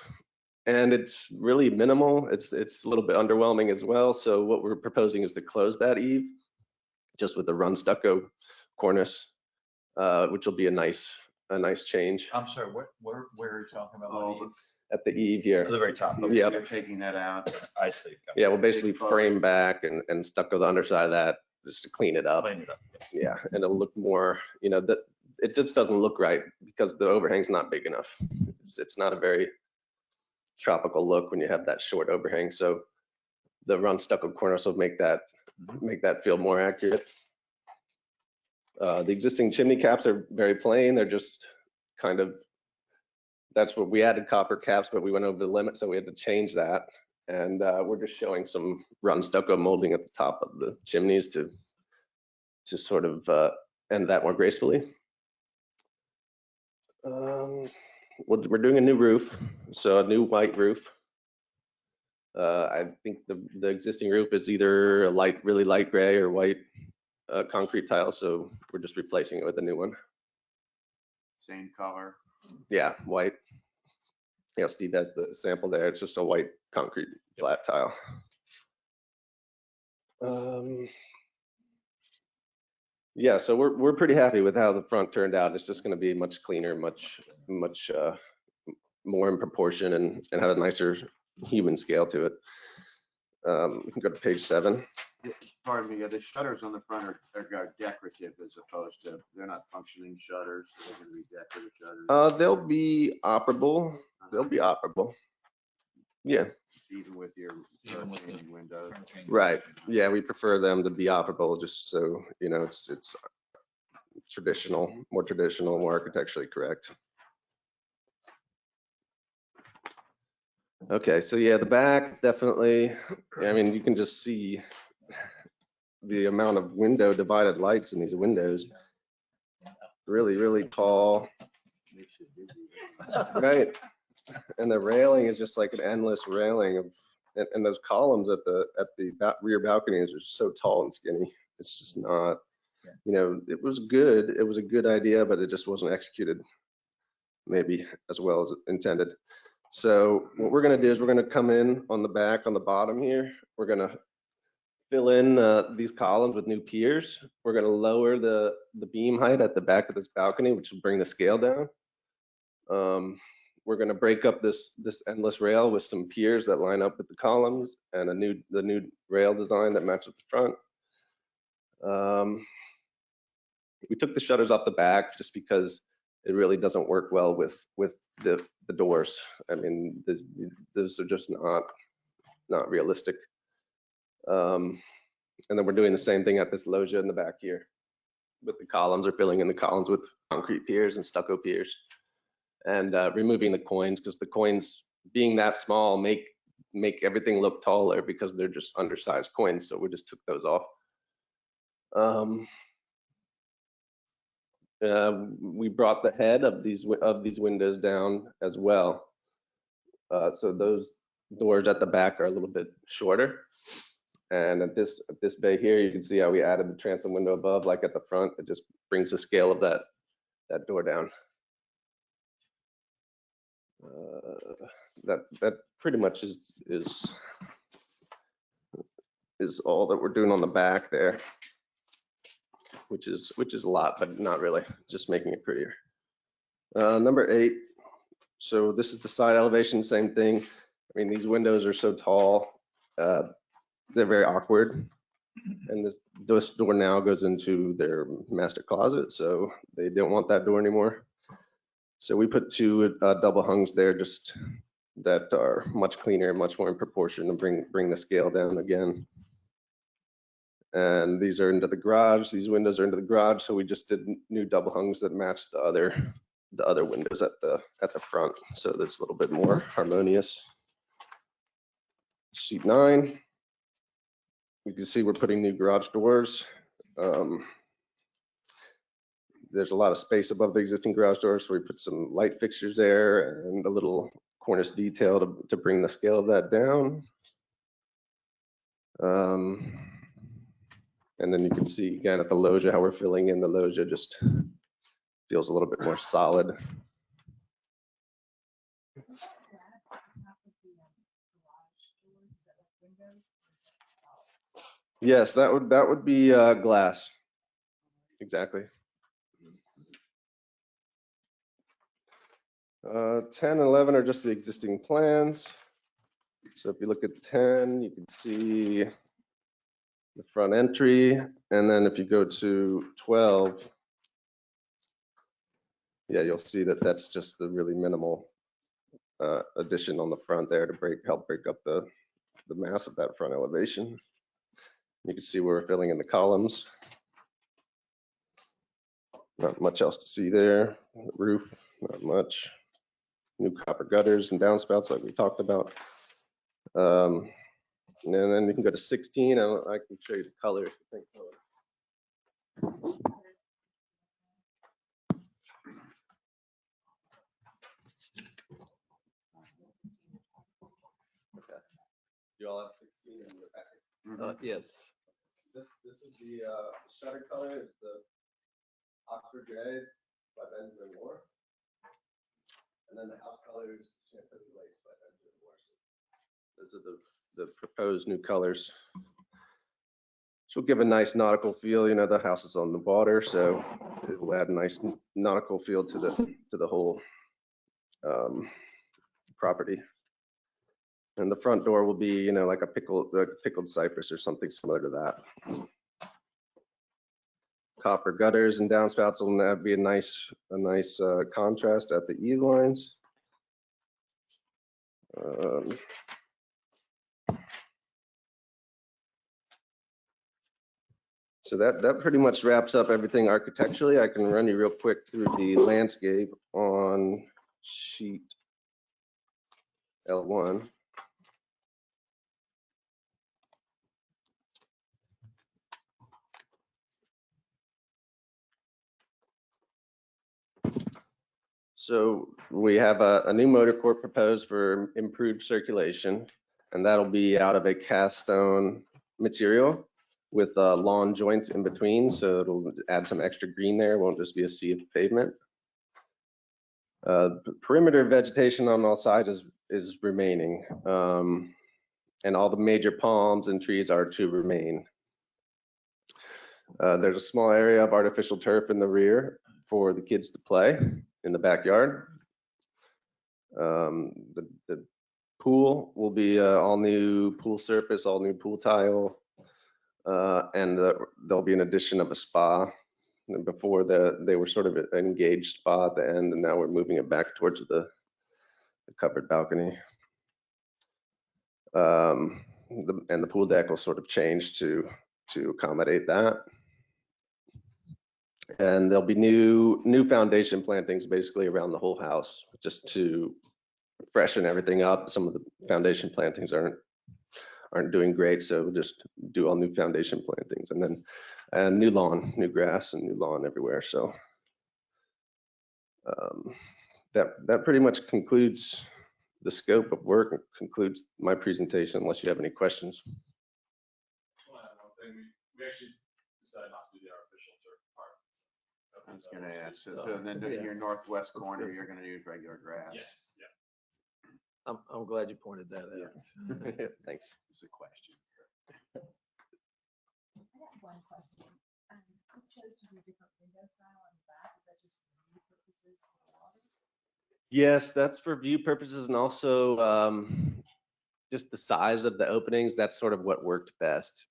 and it's really minimal. It's a little bit underwhelming as well. So what we're proposing is to close that eave just with a run stucco cornice, which will be a nice change. I'm sorry, where are you talking about? At the eave here. At the very top. Okay. Yep. You're taking that out. I see. Yeah, we'll basically frame back and stucco the underside of that just to clean it up. Clean it up. Yeah, and it'll look more, that it just doesn't look right because the overhang's not big enough. It's not a very tropical look when you have that short overhang. So the run stucco cornice will make that feel more accurate. The existing chimney caps are very plain. They're just kind of, that's what we added, copper caps, but we went over the limit, so we had to change that. And we're just showing some run stucco molding at the top of the chimneys to sort of end that more gracefully. We're doing a new roof, so a new white roof. I think the existing roof is either a really light gray or white concrete tile, so we're just replacing it with a new one. Same color. Yeah, white. Steve has the sample there. It's just a white concrete flat tile. Yeah, so we're pretty happy with how the front turned out. It's just going to be much cleaner, much more in proportion and have a nicer human scale to it. We can go to page 7. Pardon me, the shutters on the front are decorative as opposed to, they're not functioning shutters, they're going to be decorative shutters. They'll be operable. They'll be operable. Yeah. Even with your hurricane windows. Right. Yeah, we prefer them to be operable just so, you know, it's traditional, more architecturally correct. Okay, so yeah, the back is definitely, I mean, you can just see the amount of window divided lights in these windows. Really, really tall. Right. And the railing is just like an endless railing of, and those columns at the rear balconies are just so tall and skinny. It's just not, you know, it was good. It was a good idea, but it just wasn't executed maybe as well as intended. So what we're going to do is we're going to come in on the back on the bottom here. We're going to fill in these columns with new piers. We're going to lower the beam height at the back of this balcony, which will bring the scale down. We're going to break up this endless rail with some piers that line up with the columns and the new rail design that matches the front. We took the shutters off the back just because it really doesn't work well with the doors. I mean, those are just not realistic. And then we're doing the same thing at this loggia in the back here with the columns. We're filling in the columns with concrete piers and stucco piers. And removing the coins, because the coins being that small make everything look taller because they're just undersized coins. So we just took those off. We brought the head of these windows down as well. So those doors at the back are a little bit shorter. And at this bay here, you can see how we added the transom window above, like at the front. It just brings the scale of that door down. That pretty much is all that we're doing on the back there, which is a lot, but not really, just making it prettier. Number 8. So this is the side elevation, same thing. I mean, these windows are so tall, they're very awkward. And this door now goes into their master closet, so they don't want that door anymore. So we put 2 double hungs there, just that are much cleaner, much more in proportion, and bring the scale down again. And these are into the garage. These windows are into the garage, so we just did new double hungs that match the other windows at the front, so that's a little bit more harmonious. Sheet 9. You can see we're putting new garage doors. There's a lot of space above the existing garage doors, so we put some light fixtures there and a little cornice detail to bring the scale of that down. And then you can see again at the loggia how we're filling in the loggia, just feels a little bit more solid. Yes, that would be glass. Exactly. 10 and 11 are just the existing plans. So if you look at 10, you can see the front entry. And then if you go to 12, yeah, you'll see that that's just the really minimal addition on the front there to help break up the mass of that front elevation. You can see where we're filling in the columns. Not much else to see there. The roof, not much. New copper gutters and downspouts like we talked about. And then you can go to 16. I can show you the colors. Okay. You all have 16 in your packet. Yes. This is the shutter color. It's the Oxford Gray by Benjamin Moore. And then the house color is Chantilly Lace by Benjamin Moore. Those are the proposed new colors. Which will give a nice nautical feel. You know, the house is on the water, so it will add a nice nautical feel to the whole property. And the front door will be, you know, like a pickled cypress or something similar to that. Copper gutters and downspouts will be a nice contrast at the E lines. So that pretty much wraps up everything architecturally. I can run you real quick through the landscape on sheet L1. So we have a new motor court proposed for improved circulation, and that'll be out of a cast stone material with lawn joints in between, so it'll add some extra green there. It won't just be a sea of pavement. Perimeter vegetation on all sides is remaining, and all the major palms and trees are to remain. There's a small area of artificial turf in the rear for the kids to play in the backyard. The pool will be all new pool surface, all new pool tile, and there'll be an addition of a spa. And before they were sort of an engaged spa at the end, and now we're moving it back towards the covered balcony. And the pool deck will sort of change to accommodate that. And there'll be new foundation plantings basically around the whole house, just to freshen everything up. Some of the foundation plantings aren't doing great, so we'll just do all new foundation plantings, and then new lawn, new grass, and new lawn everywhere. So that pretty much concludes the scope of work, and concludes my presentation, unless you have any questions. We actually decided not to do the artificial turf part. I was gonna ask, so then in your northwest corner, you're gonna use regular grass? Yes, yeah. I'm glad you pointed that out. Thanks. It's a question. I got one question. Who chose to do different window style on the back? Is that just for view purposes for the water? Yes, that's for view purposes, and also just the size of the openings. That's sort of what worked best.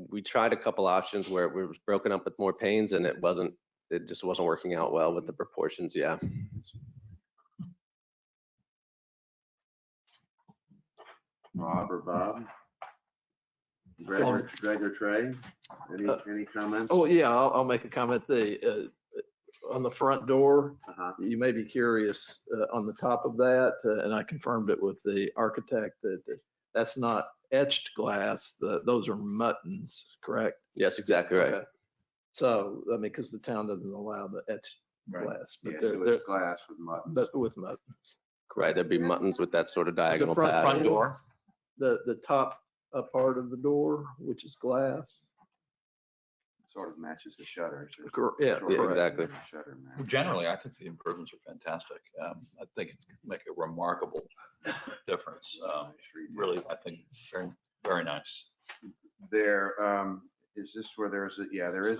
We tried a couple options where it was broken up with more panes, and it just wasn't working out well with the proportions. Yeah. Rob or Bob? Greg or Trey? Any comments? Oh, yeah, I'll make a comment. On the front door, you may be curious on the top of that, and I confirmed it with the architect that that's not etched glass. Those are muttons, correct? Yes, exactly right. Okay. So, I mean, because the town doesn't allow the etched glass. But Yeah, so it's glass with muttons. But with muttons. Right, there'd be muttons with that sort of diagonal The front pattern. door, the top part of the door, which is glass. Sort of matches the shutters. Yeah, exactly. Shutter match. Well, generally, I think the improvements are fantastic. I think it's make a remarkable difference. Really, I think very, very nice. There, is this where there is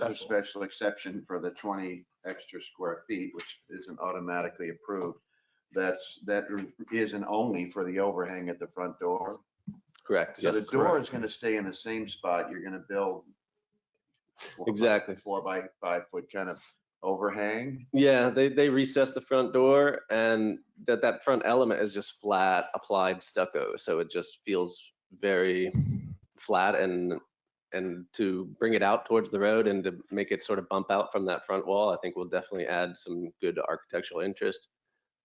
a special exception for the 20 extra square feet, which isn't automatically approved. That isn't only for the overhang at the front door. Correct. So yes, the door correct. is going to stay in the same spot. You're going to build Exactly 4 by 5 foot kind of overhang. Yeah, they recessed the front door, and that front element is just flat applied stucco, so it just feels very flat. And to bring it out towards the road and to make it sort of bump out from that front wall, I think will definitely add some good architectural interest.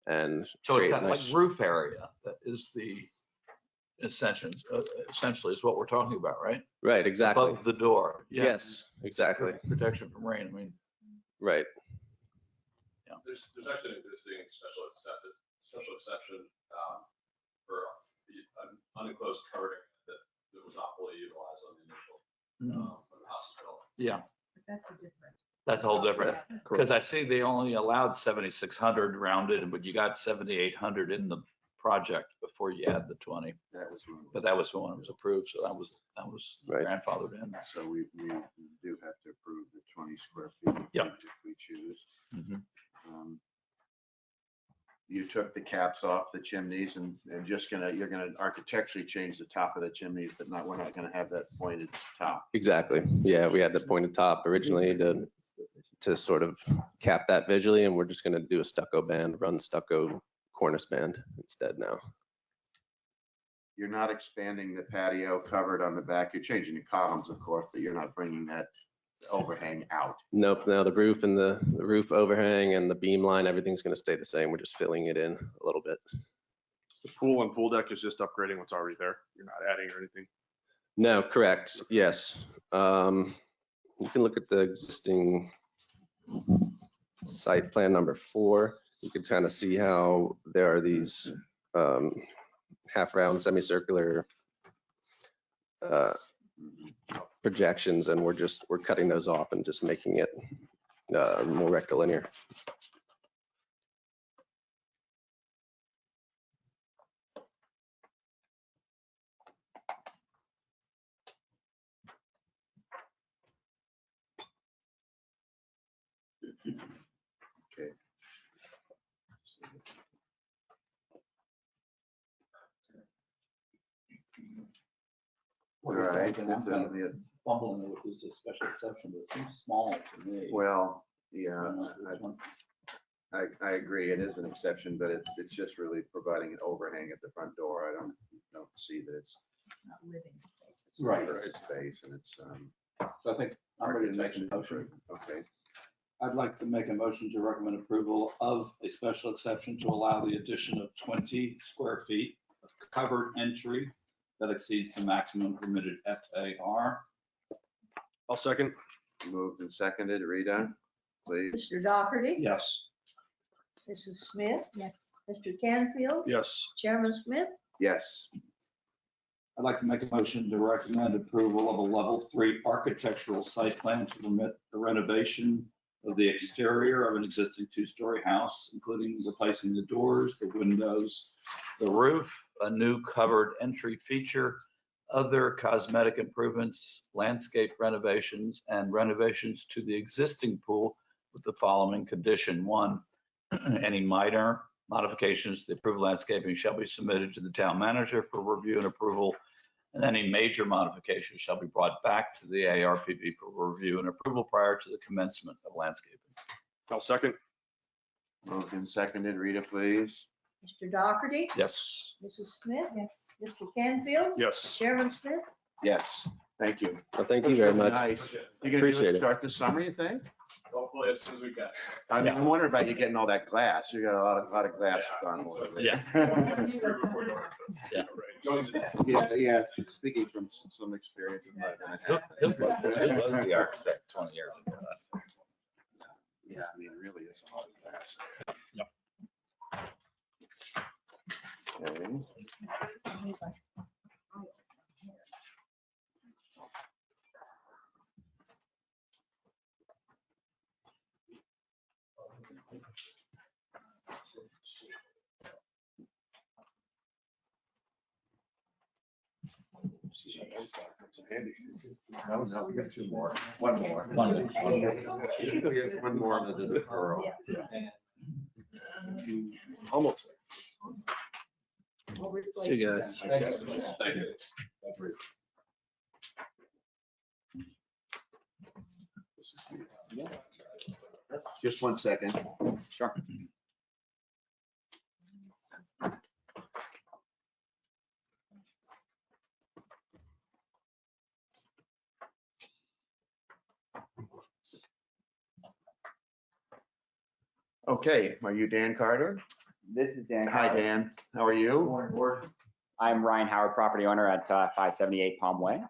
And So it's that nice, like roof area that is the essentially is what we're talking about, right? Right, exactly. Above the door. Yeah. Yes, exactly. Protection from rain. I mean, right. Yeah. There's actually an existing special exception for an unenclosed covering that was not fully utilized on the initial when the house was built. Yeah. But that's a different. That's a whole different, because I see they only allowed 7,600 rounded, but you got 7,800 in the project before you add the 20. That was But that was when it was approved, so that was right. grandfathered in. So we do have to approve the 20 square feet Yep. if we choose. you took the caps off the chimneys and you're gonna architecturally change the top of the chimneys, but we're not gonna have that pointed top. Exactly. Yeah, we had the pointed top originally to sort of cap that visually, and we're just going to do a stucco band, run stucco cornice band instead now. You're not expanding the patio covered on the back. You're changing the columns, of course, but you're not bringing that overhang out. Nope. Now the roof and the roof overhang and the beam line, everything's going to stay the same. We're just filling it in a little bit. The pool and pool deck is just upgrading what's already there. You're not adding or anything. No, correct. Yes. You can look at the existing site plan number 4. You can kind of see how there are these half round semicircular projections, and we're cutting those off and just making it more rectilinear. Okay. All right. I'm kind of fumbling with this special exception, but it seems small to me. Well, yeah, I agree. It is an exception, but it's just really providing an overhang at the front door. I don't see that it's Not living space. it's not living space, and it's So I think I'm ready to make a motion. okay. I'd like to make a motion to recommend approval of a special exception to allow the addition of 20 square feet of covered entry that exceeds the maximum permitted FAR. I'll second. Moved and seconded. Rita, please. Mr. Doherty? Yes. Mrs. Smith? Yes. Mr. Canfield? Yes. Chairman Smith? Yes. I'd like to make a motion to recommend approval of a level 3 architectural site plan to permit the renovation of the exterior of an existing 2-story house, including replacing the doors, the windows, the roof, a new covered entry feature, other cosmetic improvements, landscape renovations, and renovations to the existing pool with the following condition. 1, any minor modifications to the approved landscaping shall be submitted to the town manager for review and approval, and any major modifications shall be brought back to the ARPB for review and approval prior to the commencement of landscaping. I'll second. Moved and seconded. Rita, please. Mr. Doherty? Yes. Mrs. Smith? Yes. Mr. Canfield? Yes. Chairman Smith? Yes. Thank you. Well, thank you very much. Nice. You gonna Appreciate it. start this summer, you think? Hopefully as soon as we can. I'm wondering about you getting all that glass. You got a lot of glass on. Yeah. Yeah. Speaking from some experience. Who was the architect 20 years ago? Yeah, I mean, really, it's a lot of glass. Yep. Okay. No, we got 2 more. One more. One One more of the deferral. Almost. See you guys. Thank you. Just 1 second. Sure. Okay, are you Dan Carter? This is Dan. Hi, Carter. Dan. How are you? I'm Ryan Howard, property owner at 578 Palm Way.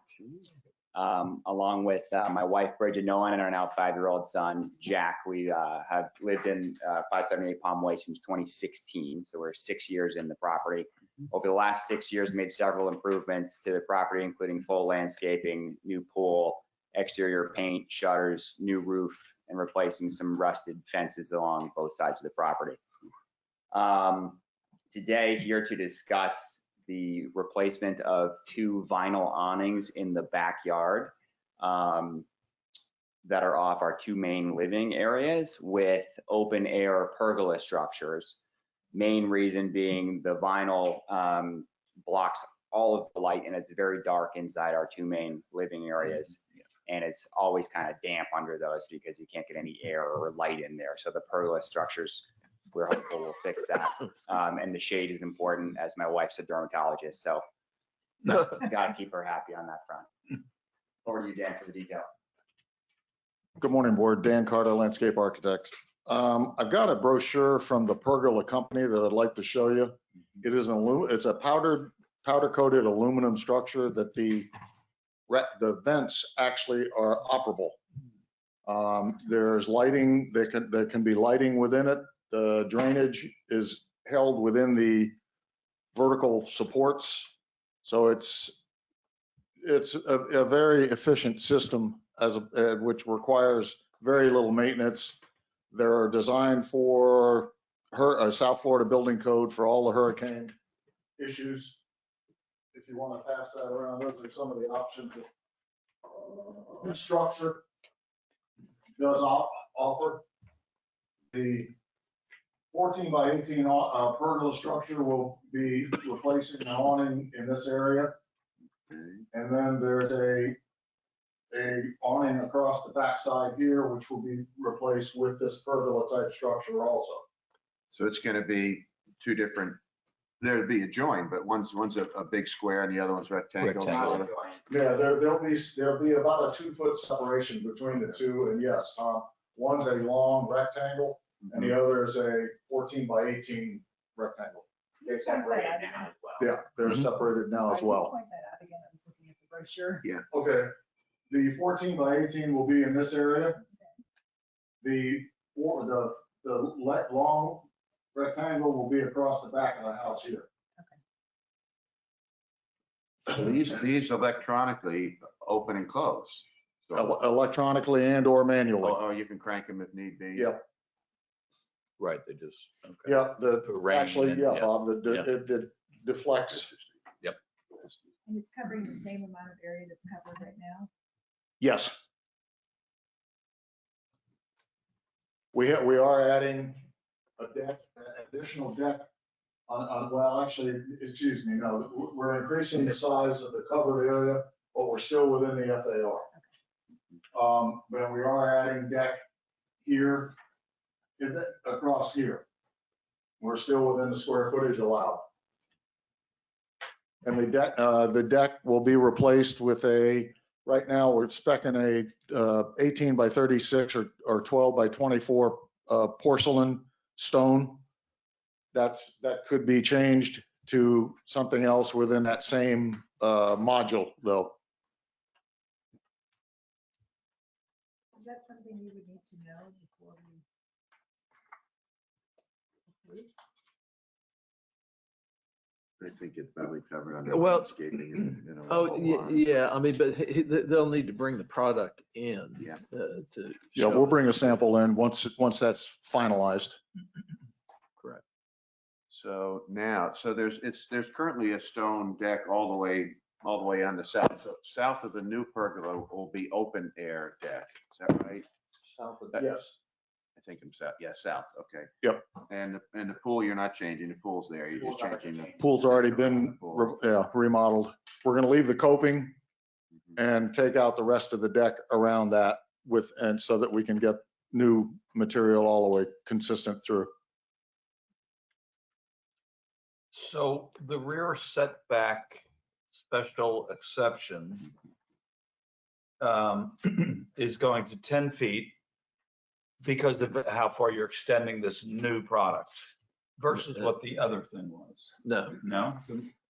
Along with my wife, Bridget Nolan, and our now 5-year-old son, Jack. We have lived in 578 Palm Way since 2016, so we're 6 years in the property. Over the last 6 years, made several improvements to the property, including full landscaping, new pool, exterior paint, shutters, new roof, and replacing some rusted fences along both sides of the property. Today, here to discuss the replacement of 2 vinyl awnings in the backyard that are off our 2 main living areas with open air pergola structures. Main reason being the vinyl blocks all of the light, and it's very dark inside our two main living areas. And it's always kind of damp under those because you can't get any air or light in there. So the pergola structures, we're hopeful will fix that. And the shade is important, as my wife's a dermatologist, so gotta keep her happy on that front. Over to you, Dan, for the details. Good morning, board. Dan Carter, landscape architect. I've got a brochure from the pergola company that I'd like to show you. It is it's a powder coated aluminum structure that the vents actually are operable. There's lighting, there can be lighting within it. The drainage is held within the vertical supports. So it's a very efficient system which requires very little maintenance. They're designed for South Florida building code for all the hurricane issues. If you want to pass that around, those are some of the options that this structure does offer. The 14 by 18 pergola structure will be replacing the awning in this area. And then there's a awning across the backside here, which will be replaced with this pergola type structure also. So it's going to be two different, there'll be a join, but one's a big square and the other one's rectangle. Yeah, there'll be about a 2-foot separation between the two. And yes, one's a long rectangle and the other is a 14 by 18 rectangle. They're separated now as well. Yeah, they're separated now as well. Point that out again. I was looking at the brochure. Yeah. Okay. The 14 by 18 will be in this area. The long rectangle will be across the back of the house here. So these electronically open and close. So, electronically and or manually. oh, you can crank them if need be. Yep. Right, they just. Okay. Yeah, actually, and- yeah, Bob, it deflects. Yep. And it's covering the same amount of area that's covered right now? Yes. We are adding a deck, an additional deck well, actually, excuse me, no, we're increasing the size of the covered area, but we're still within the FAR. But we are adding deck here, across here. We're still within the square footage allowed. And the deck will be replaced with right now we're speccing a 18 by 36 or 12 by 24 porcelain stone. That could be changed to something else within that same module though. Is that something you would need to know before we approve? I think it's probably covered under Well, landscaping. yeah, I mean, but they'll need to bring the product in. Yeah. Yeah, we'll bring a sample in once that's finalized. Correct. So now, there's currently a stone deck all the way on the south. So south of the new pergola will be open air deck. Is that right? South of, yes. I think I'm south. Yeah, south. Okay. Yep. And the pool, you're not changing. The pool's there. You're just changing the Pool's already been remodeled. We're going to leave the coping and take out the rest of the deck around that and so that we can get new material all the way consistent through. So the rear setback special exception is going to 10 feet because of how far you're extending this new product versus what the other thing was. No. No?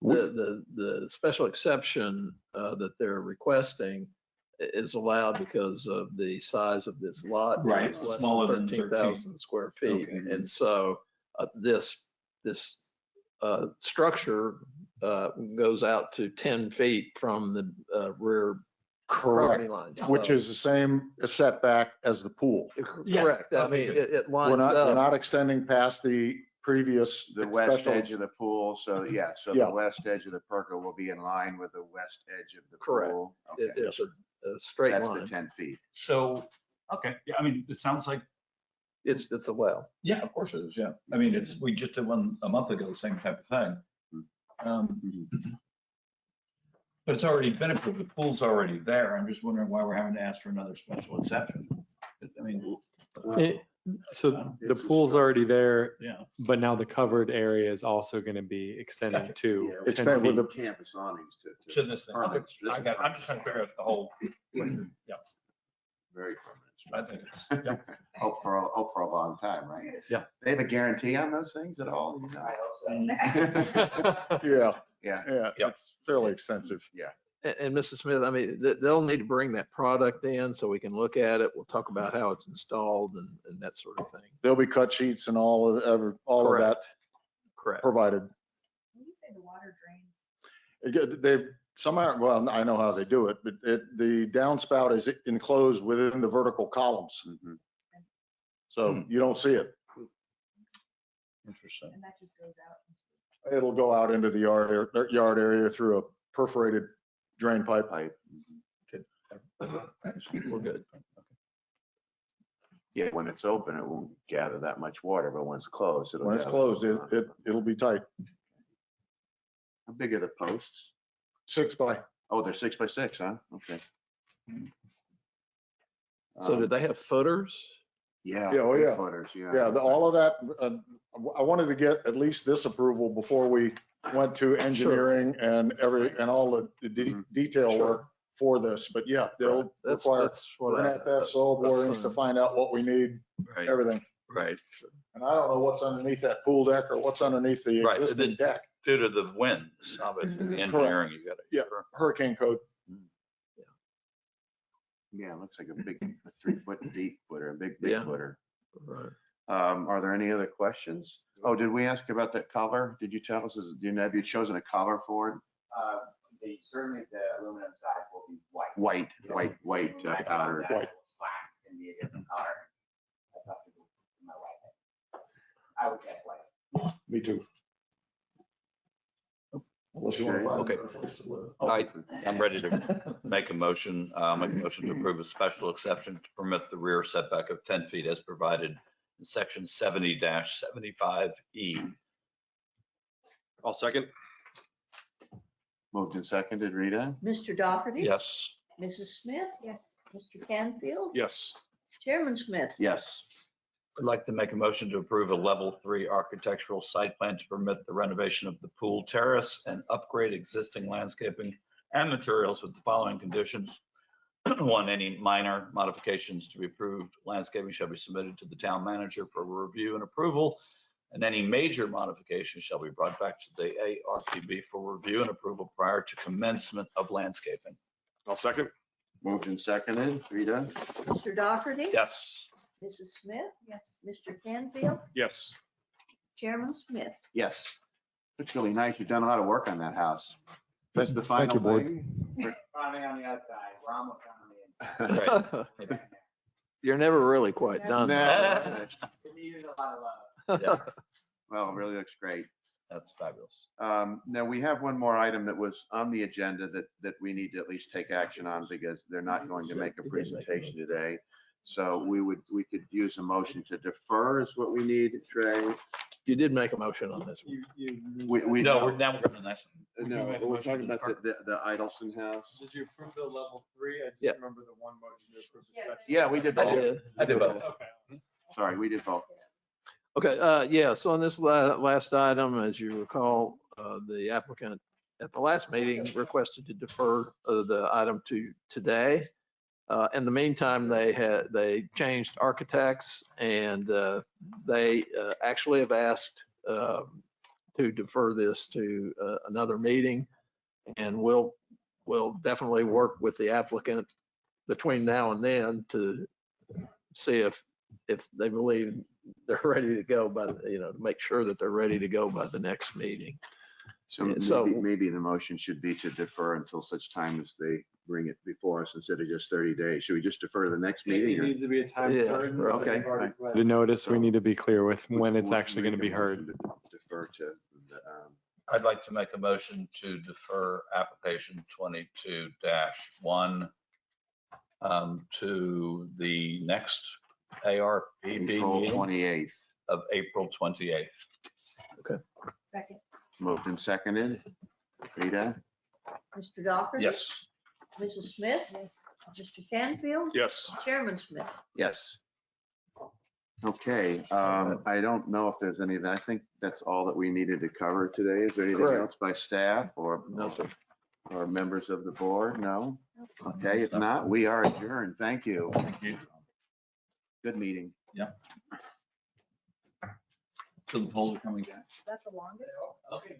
The special exception that they're requesting is allowed because of the size of this lot. Right, It's less smaller than than 13,000 square feet. Okay. And so this structure goes out to 10 feet from the rear property line. Which is the same setback as the pool. Correct. I mean, it lines We're up. not extending past the previous. the west special- edge of the pool. So yeah, Yeah. the west edge of the pergola will be in line with the west edge of the Correct. pool. It- Okay. It's a straight That's line. the 10 feet. So, okay, yeah, I mean, it sounds like It's a well. Yeah, of course it is, yeah. I mean, we just did one a month ago, the same type of thing. But it's already been approved, the pool's already there. I'm just wondering why we're having to ask for another special exception. I mean. So the pool's already there, Yeah. but now the covered area is also going to be extended Gotcha. to. Yeah, 10 with the feet. campus awnings to. To this thing. Okay, permanent. This I is got it. I'm just trying to figure out the whole. Yeah, Very permanent. I think it's, yeah. Hope for a long time, right? Yeah. They have a guarantee on those things at all? You know? I hope so. Yeah, Yeah. it's fairly extensive. Yeah. And Mrs. Smith, I mean, they'll need to bring that product in so we can look at it. We'll talk about how it's installed and that sort of thing. There'll be cut sheets and all of Correct. that Correct. provided. When you say the water drains, They somehow, well, I know how they do it, but the downspout is enclosed within the vertical columns. So you don't see it. Interesting. and that just goes out. It'll go out into the yard area through a perforated drain pipe. We're good. Yeah, when it's open, it won't gather that much water, but when it's closed, it'll. When it's gather. closed, it'll be tight. How big are the posts? 6 by. Oh, they're 6 by 6, huh? Okay. So do they have footers? Yeah. Yeah, oh, big yeah. Footers, yeah. Yeah, all of that, I wanted to get at least this approval before we went to engineering and all the detail Sure. work for this. But yeah, they'll That's require, what we're gonna have to have soil that's borings to fine. find out what we need, Right, everything. right, And I don't know what's underneath that pool deck or what's underneath the right. existing deck. Due to the winds, obviously, the engineering, you got to. Yeah, hurricane code. Yeah, it looks like a big 3-foot deep footer, a big Yeah. footer. Right. Are there any other questions? Oh, did we ask about that color? Did you tell us, have you chosen a color for it? Certainly the aluminum side will be white. White powder. White. Slats can be a different color. That's up to my wife. I would guess white. Me too. Unless you want to find Okay. another place to live. All right, I'm ready to make a motion to approve a special exception to permit the rear setback of 10 feet as provided in section 70-75E. I'll second. Moved and seconded, Rita? Mr. Doherty? Yes. Mrs. Smith? Yes. Mr. Canfield? Yes. Chairman Smith? Yes. I'd like to make a motion to approve a level 3 architectural site plan to permit the renovation of the pool terrace and upgrade existing landscaping and materials with the following conditions. 1, any minor modifications to be approved, landscaping shall be submitted to the town manager for review and approval, and any major modifications shall be brought back to the ARPB for review and approval prior to commencement of landscaping. I'll second. Moved and seconded, Rita? Mr. Doherty? Yes. Mrs. Smith? Yes. Mr. Canfield? Yes. Chairman Smith? Yes. Looks really nice. You've done a lot of work on that house. That's the final you, board. thing? Finally on the outside, we're almost on the inside. Right. You're never really quite done. No. It needed a lot of love. Yeah, Well, it really looks great. that's fabulous. Now, we have one more item that was on the agenda that we need to at least take action on because they're not going to make a presentation today. So we could use a motion to defer is what we need, Trey. You did make a motion on this one. No, we're now going to the next one. No, we're talking about the Idelson house. Did you approve the level 3? I just Yeah. remember the one motion to approve the special. Yeah, we did I both. did. I did both. Okay. Sorry, we did both. Okay, yeah, so on this last item, as you recall, the applicant at the last meeting requested to defer the item to today. In the meantime, they changed architects and they actually have asked to defer this to another meeting. And we'll definitely work with the applicant between now and then to see if they believe they're ready to go by, to make sure that they're ready to go by the next meeting. So maybe the motion should be to defer until such time as they bring it before us instead of just 30 days. Should we just defer to the next meeting? It or- needs to be a time Yeah, certain. okay. The notice, we need to be clear with when it's We'll actually going to make be a heard. motion to Defer to, I'd like to make a motion to defer application 22-1 to the next ARPB April meeting 28th. of April 28th. Second. Moved and seconded. Rita? Mr. Doherty? Yes. Mrs. Smith? Yes. Mr. Canfield? Yes. Chairman Smith? Yes. Okay, I don't know if there's any, I think that's all that we needed to cover today. Is there anything Correct. else by staff or members of the board? No? Okay, if not, we are adjourned. Thank you. Thank you. Good meeting. Yeah. So the polls are coming down. Is that the longest? Okay.